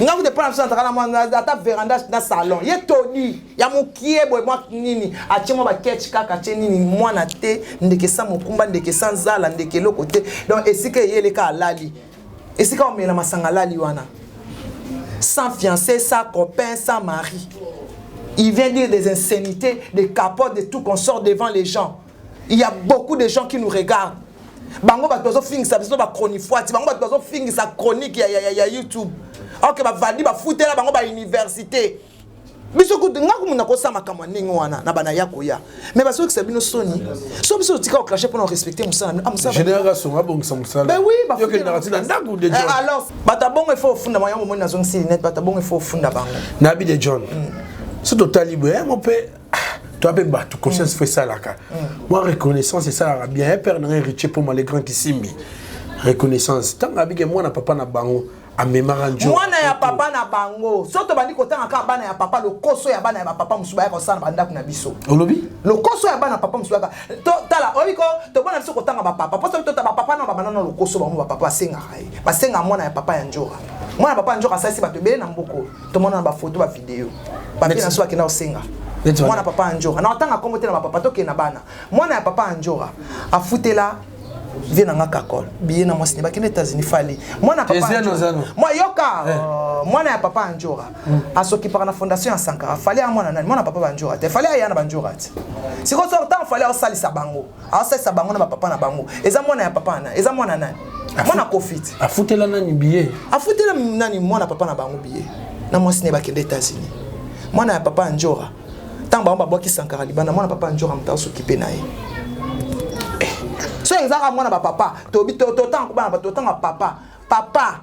Nga vous de prendre ça dans ta véranda dans salon. Ye todi, ya mokie boy moi nini, atimo ba ketch kaka nini moi na te ndeke sa mokumba ndeke sa zala ndeke lokote. Donc esika yele ka lali. Esika on mena masanga lali wana. Sans fiancé, sans copain, sans mari. Il vient dire des insanités, des capotes, de tout qu'on sort devant les gens. Il y a beaucoup de gens qui nous regardent. Bango ba tozo fing sa biso ba chronique bango ba tozo fing sa chronique ya YouTube. OK ba vandi ba foutela bango ba université. Biso ku nga ku muna ko sama kama ningi wana na bana yako ya. Mais ba so que c'est bino soni. So biso tika o clasher pour nous respecter musala. Génération ba bon sa musala. Ben oui, ba yo ke narati na ndaku de John. Alors, bata bongo il faut funda moya mo na zone si net bata bongo il faut funda bango. Nabi de John. C'est total libre, mon père. Tu as tout conscience fait ça là. Moi reconnaissance c'est ça là bien un père n'a héritier pour moi les grands qui simbi. Reconnaissance tant que moi na papa na bango a mémoranjo. Moi na ya papa na bango. Soto bandi ko tanga ka bana ya papa le koso ya bana ya papa musuba ya ko sana banda kuna biso. Olobi? Le koso ya bana papa musuba ka. To tala obiko to bana biso ko tanga ba papa. Parce que to ba papa na ba bana le koso ba mo ba papa senga hai. Ba senga mwana ya papa ya njora. Mwana papa ya njora sasa ba to be na mboko. To mona ba photo ba video. Ba pina so akina osenga. Mwana papa Anjora na otanga kombote na papa toke na bana mwana ya papa Anjora afutela vient na kakol biye na mwasi ba kine États-Unis fali mwana papa moi yoka mwana ya papa Anjora asoki par na fondation ya Sankara fali ya mwana nani mwana papa Anjora te fali ya na Banjora te siko sortant fali ya salisa bango salisa bango na papa na bango eza mwana ya papa na eza mwana nani mwana Kofit afutela nani biye afutela nani mwana papa na bango biye na mwasi ne ba kine États-Unis mwana ya papa Anjora tamba ba boki Sankara libana mwana papa Anjora mta s'occuper na ye so ezaka mwana ba papa to bito to tanga bana ba to tanga papa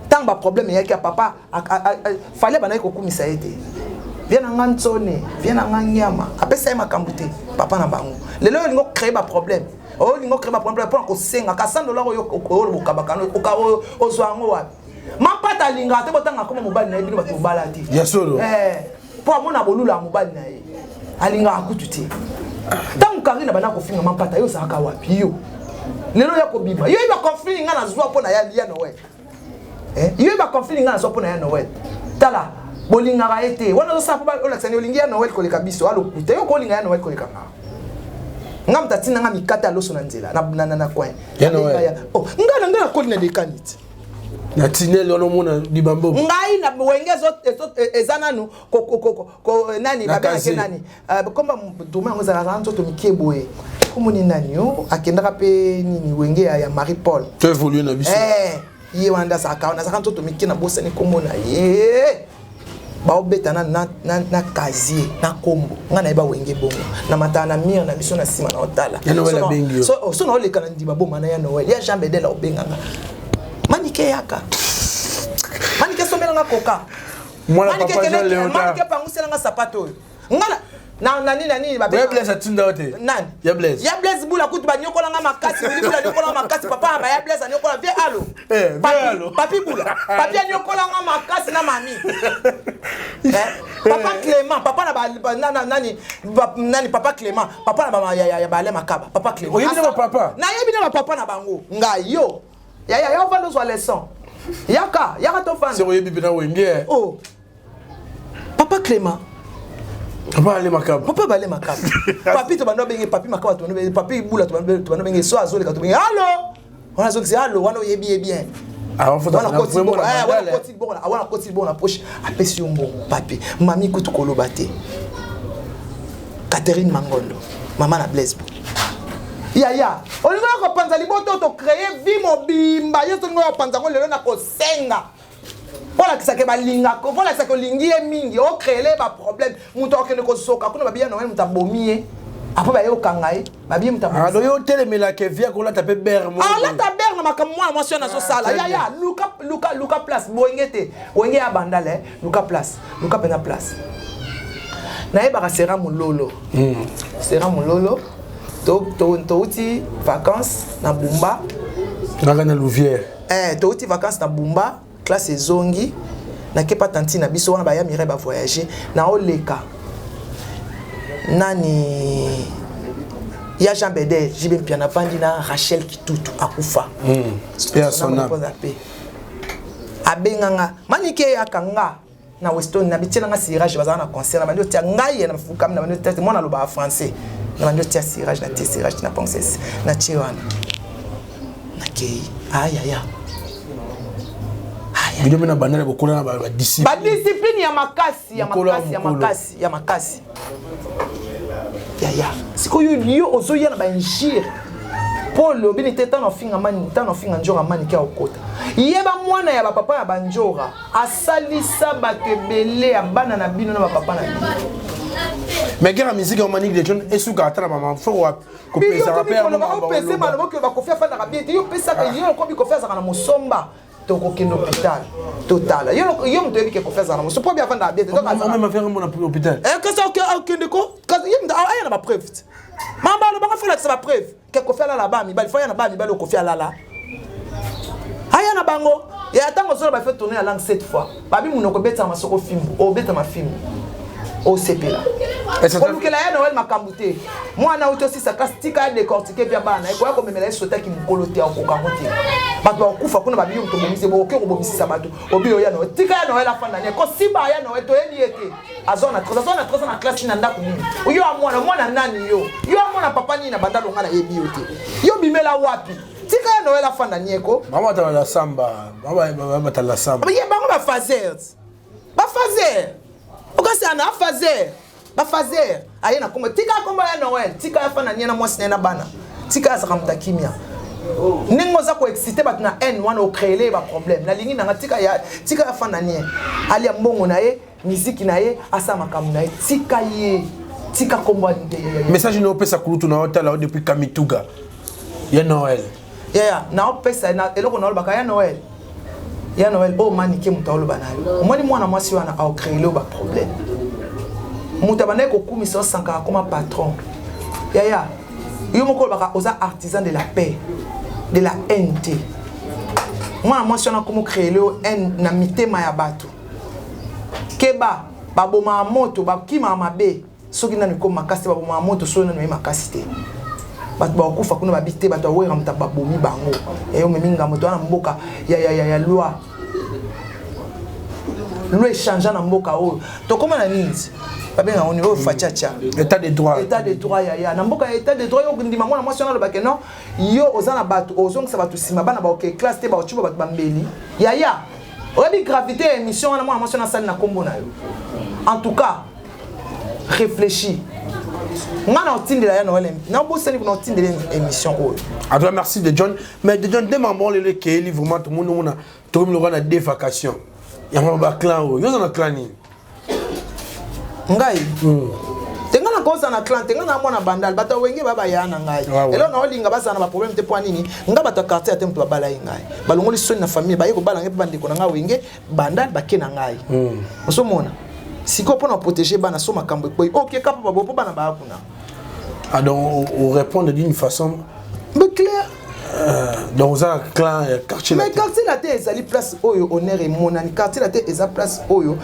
tanga problème yaki ya papa fallait bana ko kumisa ete viens na ngantsone viens na nganyama apesa makambu te papa na bango lelo lingo créer ba problème lingo créer ba problème pour ko senga ka $100 yo ko lo kabakano o ozwango wapi mapata linga te botanga koma mobali na ebino bato balati yasolo po amona bolula mobali na ye alinga akutu te tangu karina bana ko finga mapata yo saka wapi yo lelo ya ko bima yo iba conflit nga na zwa po na ya Noël yo iba conflit nga na zwa po na ya Noël tala bolinga ga ete wana zo sapo ba olaksani olingi ya Noël ko leka biso alo kuta yo ko linga ya Noël ko leka nga mtatina nga mikata loso na nzela na coin ya Noël nga ko lina de kanit na tinel ono mona libambo ngai na wengezo ezananu ko nani babana ke nani komba doma ngoza la ranzo to mikeboe komuni nani yo akendaka pe nini wenge ya Marie Paul to évoluer na biso ye wanda saka na ranzo to mikina bosa ni komona ye ba obeta na kazier na kombo nga na ba wenge bongo na matana mire na biso na sima na otala so na oleka na ndiba boma na ya Noël ya Jean Bedel obenganga manike yaka manike somela nga koka mwana papa Jean Léonard manike pangusela nga sapato ngala na nini ba ya Blaise atinda ote nani ya Blaise bula kutu ba nyokola nga makasi bula nyokola nga makasi papa ba ya Blaise nyokola vie allo papi bula papi nyokola nga makasi na mami papa Clément papa na nani papa Clément papa na ba ya bale makaba papa Clément oyebi na papa na yebi na papa na bango ngai yo ya vando so leçon yaka to fan c'est oyebi bina wenge papa Clément papa ale makaba papi to bando bengi papi makaba to bando papi bula to bando bengi so azole ka to bengi allo on zo allo wana yebi bien on faut wana koti bon approche apesi umbo papi mami kutu kolobate Catherine Mangondo mama na Blaise Yaya, olingo ko panza liboto to créer vie mobimba, yeso ngo panza ngo lelo na ko senga. Voilà que ça ke balinga ko, voilà que ça ko lingi e mingi, o créer ba problème, muto okende ko soka, kuna babia no muta bomie. Après ba yo kangai, babia muta bomie. Ah do yo telemela ke via ko la taper ber mo. Ah la taper na makamwa moi na so sala. Yaya, Luka place boingete. Oinge ya bandale, Luka place. Luka pena place. Na e ba sera mulolo. Sera mulolo. Touti vacances na Bumba. Na Louvière. Touti vacances na Bumba, classe zongi. Na kepa tanti na biso wana ba ya mire ba voyager na oleka. Nani ya Jean Bedel, jibe piana vandi na Rachel Kitutu akufa. Persona. Abenganga manike akanga na Weston na bitina nga sirage bazana concert na bandi tia ngai na fukam na bandi tia mona loba français. Na bandi tia sirage na princesse na chiwana. Na kei aya. Bido mena banana bokola na ba discipline. Ba discipline ya makasi. Ya. Siko yo ozoya na ba injire. Paul obini teta no finga mani, tano finga njora mani kia okota. Yeba mwana ya papa ya banjora, asalisa bakebele ya bana na bino na papa na bino. Mais guerre musique en manique de John et sous gata maman faut ko pesa rapper on pesa malobo ke ba kofia fa na bien yo pesa ka yo ko bi kofia za na musomba to ko kendo hôpital total yo mto ebi ke kofia za na musomba bien fa na bien donc même faire mon hôpital que ça kende ko ka yo mta aya na ba preuve mamba lo ba fa la ça ba preuve ke kofia la ba mi ba fa ya na ba mi ba lo kofia la aya na bango et attends on ba fait tourner la langue 7 fois ba bi munoko beta masoko film o beta ma film au CPLA. Pour que la Noël m'a cambuté. Moi, on a aussi sa classe tika décortiqué via bana. Et quoi comme me laisse sauter qui me coloté au cocamoté. Bato au kufa kuna babiyo to bomise bo ke robomisi sabato. Obio ya Noël. Tika ya Noël la fin d'année. Ko simba ya Noël to yeli ete. Azona 3 na classe na ndako nini. Yo amwana nani yo. Yo amwana papa ni na bandalo ngana yebi yote. Yo bimela wapi? Tika ya Noël la fin d'année ko. Mama ta la samba. Mama ta la samba. Mais bango ba fazer. Ba fazer. Oka c'est un affaire. Ba fazer. Ayena comme tika komba ya Noël, tika ya fana nyana mwasi na bana. Tika za kamta kimia. Nengo za ko exciter bat na N wana o créer ba problème. Na lingi na tika ya fana nye. Ali ya mbongo na ye, musique na ye, asa makamu na ye. Tika komba nde. Message no pesa kulutu na hôtel depuis Kamituga. Ya Noël. Ya na pesa na eloko na ba ya Noël. Ya Noël o mani ke mutalo banayo. Omoni mwana mwasi wana a créer ba problème. Mutabane ko kumisa sanka comme patron. Ya. Yo moko baka oza artisan de la paix, de la NT. Mwana mwasi wana comme créer le N na mitema ya bato. Keba baboma moto bakima mabe. Soki na ko makasi baboma moto so na makasi te. Bato ba okufa kuna babite bato awera mutaba bomi bango. Eyo meminga moto na mboka ya loi. Loi changeant na mboka o. To koma na nini? Babenga on o fachacha. État de droit. État de droit ya. Na mboka état de droit yo ndima mwana mwasi na lobake non. Yo ozana bato ozongisa bato sima bana ba ok classe te ba ochiba bato bambeli. Ya. Obi gravité émission na mwana mwasi na salle na kombo na yo. En tout cas, réfléchis. Ngana otindela ya Noël. Na bosani kuna otindela émission o. Alors merci de John, mais de John demandons le que vraiment tout le monde tout le monde a des vacations. Ya mama clan o. Yo na clan ni. Ngai. Tenga na koza na clan, tenga na mwana bandal, bata wenge baba ya na ngai. Elo na olinga basa na ba problème te point nini. Nga bata quartier atem to bala ngai. Balongoli soni na famille ba yeko bala ngai bandeko na ngai wenge bandal ba ke na ngai. Oso mona. Siko pona protéger bana so makambo boy. OK kapa ba bopo bana ba kuna. Ah donc on répond d'une façon claire. Donc on a un clan quartier mais quartier la terre ezali place oyo honneur et monani quartier la terre eza place oyo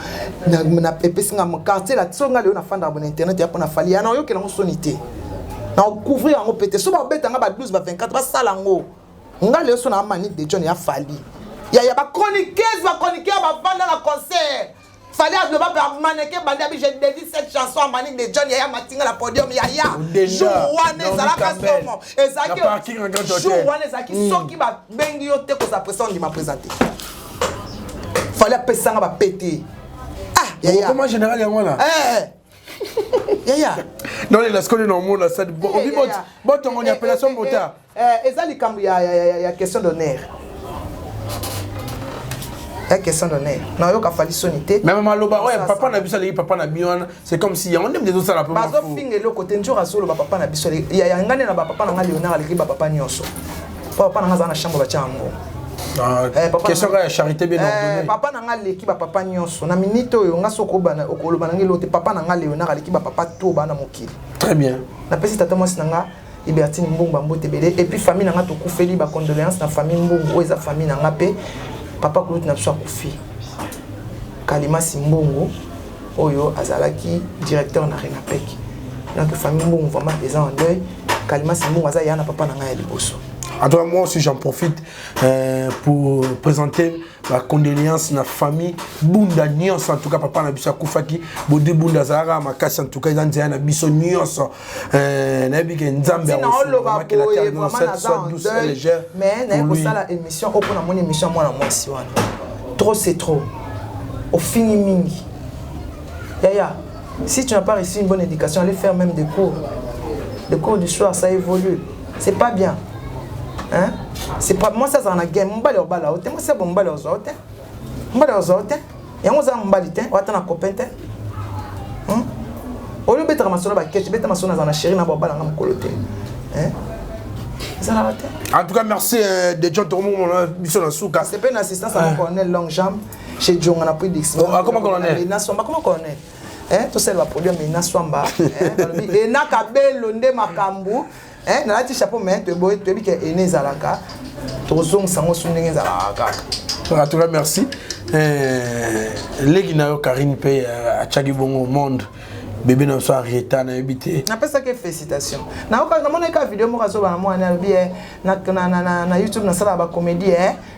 na pepesi nga quartier la tsonga leo na fanda bon internet ya pona fali ya na yo ke na sonité na couvrir en pété so ba beta nga ba 12 ba 24 ba sala ngo nga leo so na manique de John ya fali ya ba chroniqueuse ba vanda la concert fallait le pas mannequin bandé j'ai dédié cette chanson à Manique de John ya matinga la podium ya jour one ezalaka somo ezaki jour one ezaki soki ba bengi yo te ko sa pression de ma présenter fallait pesanga ba péter ya comment général ya ngona Yaya. Non, il a ce qu'on est dans le monde, là, ça. Bon, on y appellation Bota. Et ça, il y a question d'honneur. Il y a question d'honneur. Non, il y a fallu soniter. Mais maman, papa n'a vu ça, papa n'a vu ça. C'est comme si on aime des autres à la première fois. Parce que le côté de solo, papa n'a vu ça. Il y a un gars qui n'a pas papa n'a Léonard à l'équipe, papa Nyonso. Papa n'a pas dans la chambre de chambre. Question de charité bien ordonnée. Papa n'a l'équipe, papa Nyonso. Na minito, on a soko bana, okolo bana l'autre. Papa n'a Léonard à l'équipe, papa tout bana mokili. Très bien. Na pesi tata moi sinanga. Libertine Mbongo Mbote Bele et puis famille nanga to kufeli ba condoléances na famille Mbongo eza famille nanga pe papa kulut na biso kufi Kalima Simbongo oyo azalaki directeur na Renapec donc famille Mbongo vraiment eza en deuil Kalima Simbongo aza yana papa nanga ya liboso. En tout cas, moi aussi, j'en profite pour présenter ma condoléance à la famille. Bunda Nyons, en tout cas, papa n'a pas Koufaki. Bode Bunda Zara, ma casse, en tout cas, ils ont dit à Bisso Nyons. N'a pas qu'un Zambé a reçu. Que la terre dans cette soit douce et légère. Mais, n'a pas ça la émission, au point de mon émission, moi, la si trop, c'est trop. Au fini, mingi. Yaya, si tu n'as pas reçu une bonne éducation, allez faire même des cours. Les cours du soir, ça évolue. C'est pas bien. Hein? C'est pas moi ça dans la game on balé au bala moi c'est bon balé aux autres et on a mbalité on attend un copain hein au lieu de mettre ma soeur ba ketch mettre ma soeur dans la chérie na ba bala ngam koloté hein ça la raté. En tout cas merci de John Tomo mon mission dans souka c'est pas une assistance à mon colonel Longjam chez John on a pris d'expérience comment colonel comment colonel hein tout ça va produire mais Swamba et na kabelo nde makambu. On a dit chapeau mais tu es beau, tu es bien né Zalaka. Tozong sango sunenge Zalaka. En tout cas merci. Les Guinéens Karine paye à chaque bon au monde. Bébé n'a pas arrêté na habité. Na pas ça que félicitations. Na oka na mona ka vidéo mo kaso ba mo na bien na YouTube na sala ba comédie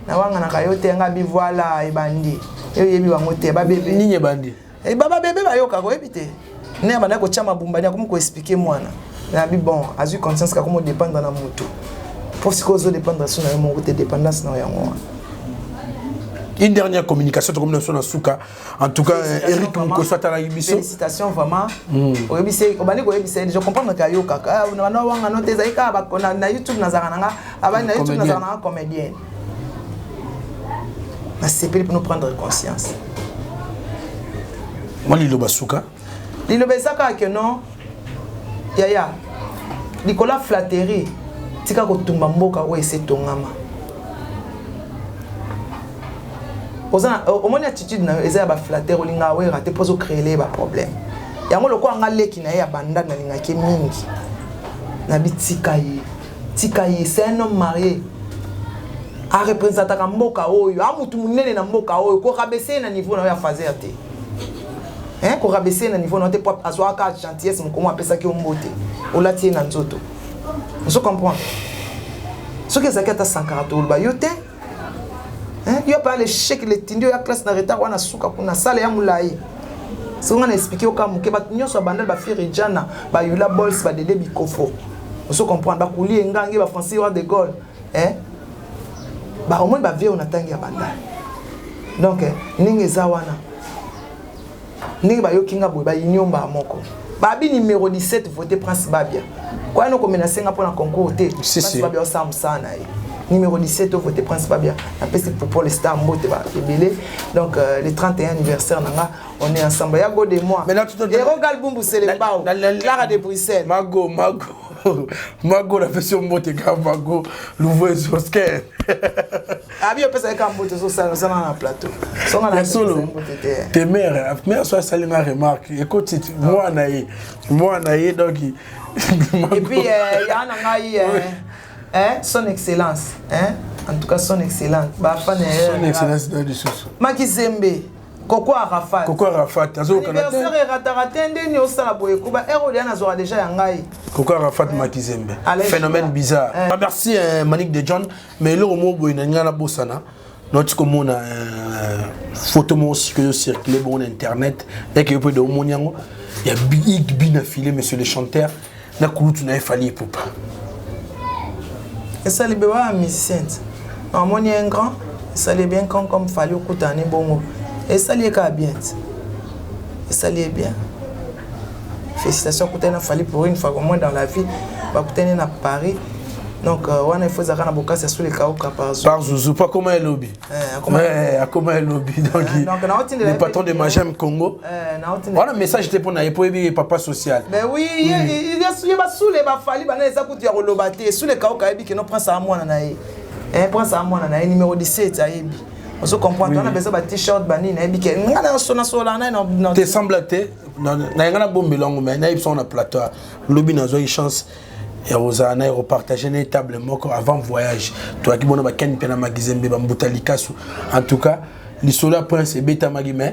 na wanga na kayote nga bi voilà ebandi. Yo yebi wango te ba bébé. Nini bandi. E baba bébé ba yoka ko ebité. Ne ba na ko chama bumbani ko ko expliquer mwana. Bon, as eu conscience que comment dépendre dans la moto. Pour ce que dépendre sur mon côté dépendance dans une dernière communication comme nous sommes Souka. En tout cas, Eric Moukoso à la émission. Félicitations vraiment. Je comprends que yo kaka na wanga no tezaika ba na YouTube na zarananga aba na YouTube na zarananga comédien. Mais c'est pour nous prendre conscience. Moi Lilo Basuka. Lilo Besaka que non. Yaya, Nicolas Flattery, tika kotumba mboka o ese tongama. Au moins attitude na eza ba flatteur olinga we raté pozo créer ba problème. Yango loko anga leki na ya banda na linga ke mingi. Na bitika yi. Tika yi c'est un homme marié. A représenter ka mboka oyo, a mutu munene na mboka oyo ko rabaisser na niveau na ya fazer te. Hein, qu'on rabaisser le niveau notre propre asseoir carte gentillesse mon comment appeler ça qui on beauté on l'a tient dans nzoto on comprend ce que ça qui est à 140 ba yote hein il y a pas les chèques les tindio ya classe na retard wana suka kuna sala ya mulai si on a expliqué au cas que ba nyonso bandal ba faire jana ba yula bols ba dede bikofo on comprend ba kuli ngangi ba Francis wa de Gaulle hein ba au moins ba vie on attend ya bandal donc ninge zawana Ningi ba yokinga boy ba yinyomba moko. Ba bi numéro 17 voté Prince Babia. Quoi non comme menacer pour la concours té. Prince Babia sam sana. Numéro 17 voté Prince Babia. Après c'est pour les stars mbote ba belé. Donc le 31 anniversaire nanga on est ensemble. Ya go de moi. Mais là tout et regarde Bumbu Selembao. Clara de Bruxelles. Mago la version mbote ka Mago l'ouvre Oscar. Ah bien peut ça ka mbote so ça na plateau. So na solo. Tes mères soit ça une remarque. Écoute moi naïe donc et puis il y a un son excellence hein en tout cas son excellence ba fan son excellence dans du sous. Macky Zembe Coco Arafat azo Canada anniversaire rataratende ni osala boye kuba ero dia nazora déjà yangai Coco Arafat Macky Zembe phénomène bizarre. Merci Manik de John mais le mot boye na ngana bosana notre commune photo mo aussi que circuler bon internet et que peut de moniango il y a big bin affilé monsieur le chanteur na kulutu na fali popa et ça les bébés musicien en moni un grand ça les bien comme fali okutani bongo et ça les ka bien et ça les bien félicitations à Fali pour une fois au moins dans la vie. À Paris. Donc, on a fait ça dans Boka, c'est sous les KO par Zouzou, pas comme un lobby. Comment un lobby. Donc, le patron de Majem Congo. Voilà, message était pour nous, papa social. Mais oui, il y a sous les Bafali, ça coûte à Rolobaté, sous les KO qui nous prend ça à moi. Prend ça à moi, numéro 17. On se comprend, on a besoin de t-shirt, banane, tu sembles à te, na bombe longue, mais na on a plateau, lobby na zo chance. Et aux années repartager une table avant voyage. Toi qui bonne baken pena magazine be bambutalika en tout cas l'histoire prince et beta magime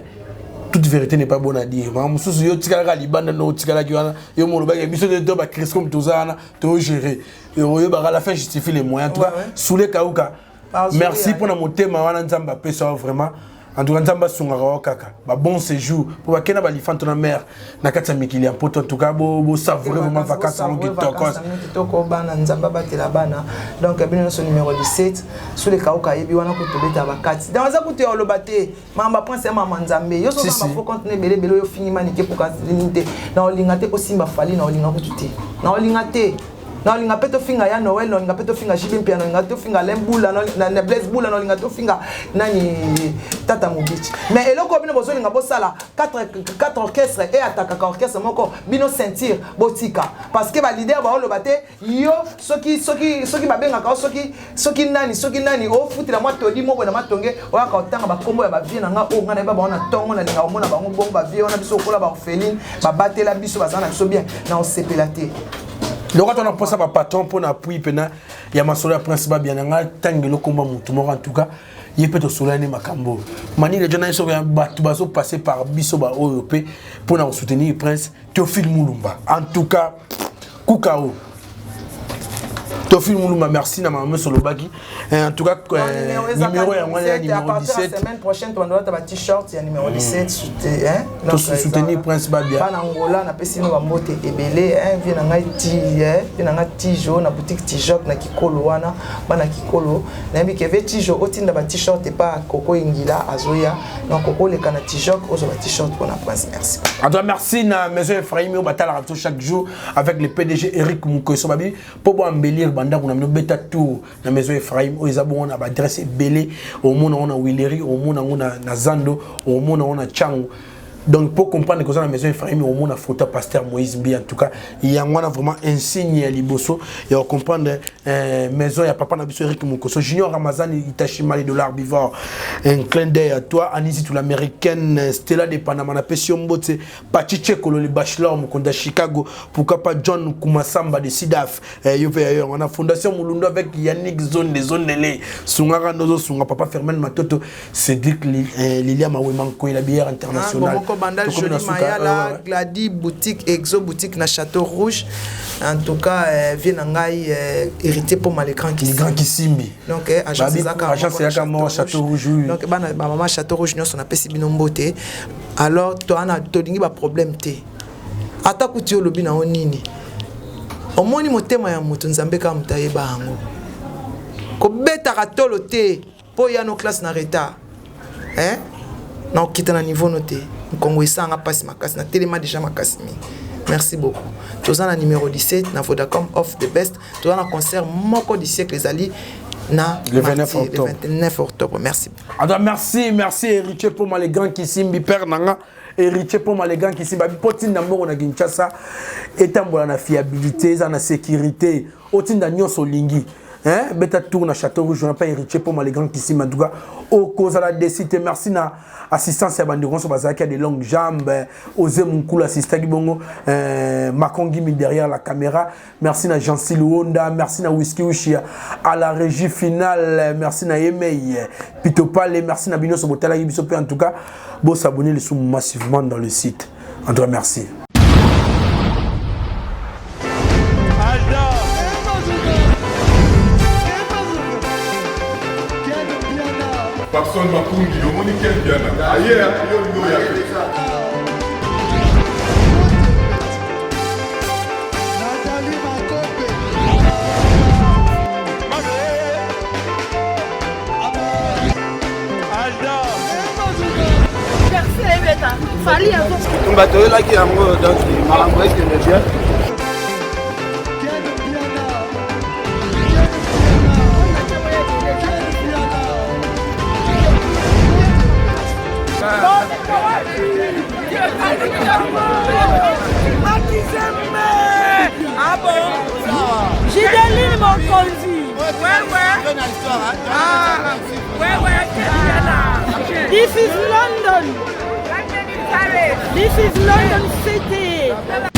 toute vérité n'est pas bonne à dire. Maman mususu yo tikala libanda no tikala kiwana yo mo lobaka biso de ba crise comme tozana to gérer. Yo ba la fin justifie les moyens. En tout cas sous les kauka. Merci pour na motema wana nzamba pesa vraiment. En tout cas, nzamba sungara kaka. Ba bon séjour pour ba kena ba lifante na mer na kati ya mikili en poto en tout cas bo savourer vraiment vacances en kitoko bana nzamba batela bana. Donc bino son numéro 17 sous les kauka yebi wana ko tobeta ba kati. Dans za kuté olobate mamba prince mama nzambe. Yo so ba faut continuer belé yo fini manike pour ka limité. Na olingate ko simba fali na olinga ko tuté. Na olingate na linga peto finga ya Noël na linga peto finga Jibimpi na linga to finga Lembula na Blaise Bula na linga to finga nani Tata Mobichi mais eloko bino bozo linga bosala quatre orchestres et attaque orchestre moko bino sentir botika parce que ba leader ba olobate yo soki ba benga ka soki nani o futila mwa todi moko na matonge o ka otanga ba kombo ya ba vie na nga o ngana ba ona tongo na linga omona bango bongo ba vie ona biso kola ba orpheline ba batela biso bazana biso bien na o sepelate. Donc quand on a posé un patron pour appuyer pena il y a ma soeur principale bien nga tangelo combat mutumo en tout cas il peut te soulever makambo mani les gens sont baso passer par biso ba OEP pour nous soutenir prince Théophile Moulumba en tout cas Koukao Théophile Moulumba merci na maman sur le baki en tout cas numéro numéro 17 la semaine prochaine tu vas avoir un t-shirt il y a numéro 17 soutenir prince Babia bana Angola na pesi no ba mote ebele vient na ngai tijo na boutique Tijok na Kikolo wana bana Kikolo na bi ke ve tijo otinda ba t-shirt et pas Koko Ingila azoya donc Koko le kana Tijok ozo ba t-shirt pour na prince merci en tout cas merci na maison Ephraim au batala chaque jour avec le PDG Eric Mukoso babi pour embellir banda kuna no beta tour na maison Ephraim o ezabo na ba adresse belé au monde on a Willery au monde on a Nazando au monde on a Changu. Donc pour comprendre que ça la maison Ephraim au monde a photo pasteur Moïse Mbi en tout cas il y a vraiment insigne à Liboso et on comprendre maison il y a papa na biso Eric Mukoso Junior Ramazan Itachima les dollars bivor un clin d'œil à toi Anisi tout l'américaine Stella de Panama na Pession Mbote Pachiche Kolo le bachelor Mukonda Chicago pourquoi pas John Kumasamba de Sidaf on a fondation Mulundo avec Yannick Zone des zones Nelé Sungara Nozo Sunga papa Fermen Matoto Cédric Lilia Mawemanko et la bière internationale Bandal Joli Mayala, Glady boutique Exo boutique na Château Rouge. En tout cas, Vienangai hérité pour l'écran qui simbi. Donc agence Zaka Château Rouge. Donc maman Château Rouge nous on a pesi binomboté. Alors toi on a tolingi ba problème té. Ata kuti olobi na onini. Omoni motema ya mutu nzambe ka mutaye bango. Ko beta katolo té po ya no classe na retard. Hein? Non quitte na niveau noté. Congo isanga passe makasi na téléma déjà makasi. Merci beaucoup. Tous en numéro 17 na Vodacom off the best. Tous en concert moko du siècle les alliés na le 29 octobre. Merci. Alors merci héritier pour moi les grands qui simbi père nanga héritier pour moi les grands qui simbi potine na mbongo na Kinshasa etambola na fiabilité za na sécurité otinda nyonso lingi. Hein beta tour na Château Rouge on n'a pas héritier pour moi les grands qui simbi en tout cas au cause à la décide merci na assistance à Bandiron sur Bazaki a des longues jambes Osé Moukoul assistant Gibongo Makongi mis derrière la caméra merci na Jean-Cy Luonda merci na Whisky Ushia à la régie finale merci na Yemei Pitopale merci na Bino Sobotala Gibisope en tout cas bon s'abonner les sous massivement dans le site en tout cas merci. Personne m'a pour dire, on est quel bien là. Ailleurs, il y a fait ça. Merci les bêtas. Fallait avoir. bateau là qui est amoureux donc Malamboué qui est bien. Ah bon? Gideline Mokonzi. This is London. This is London City.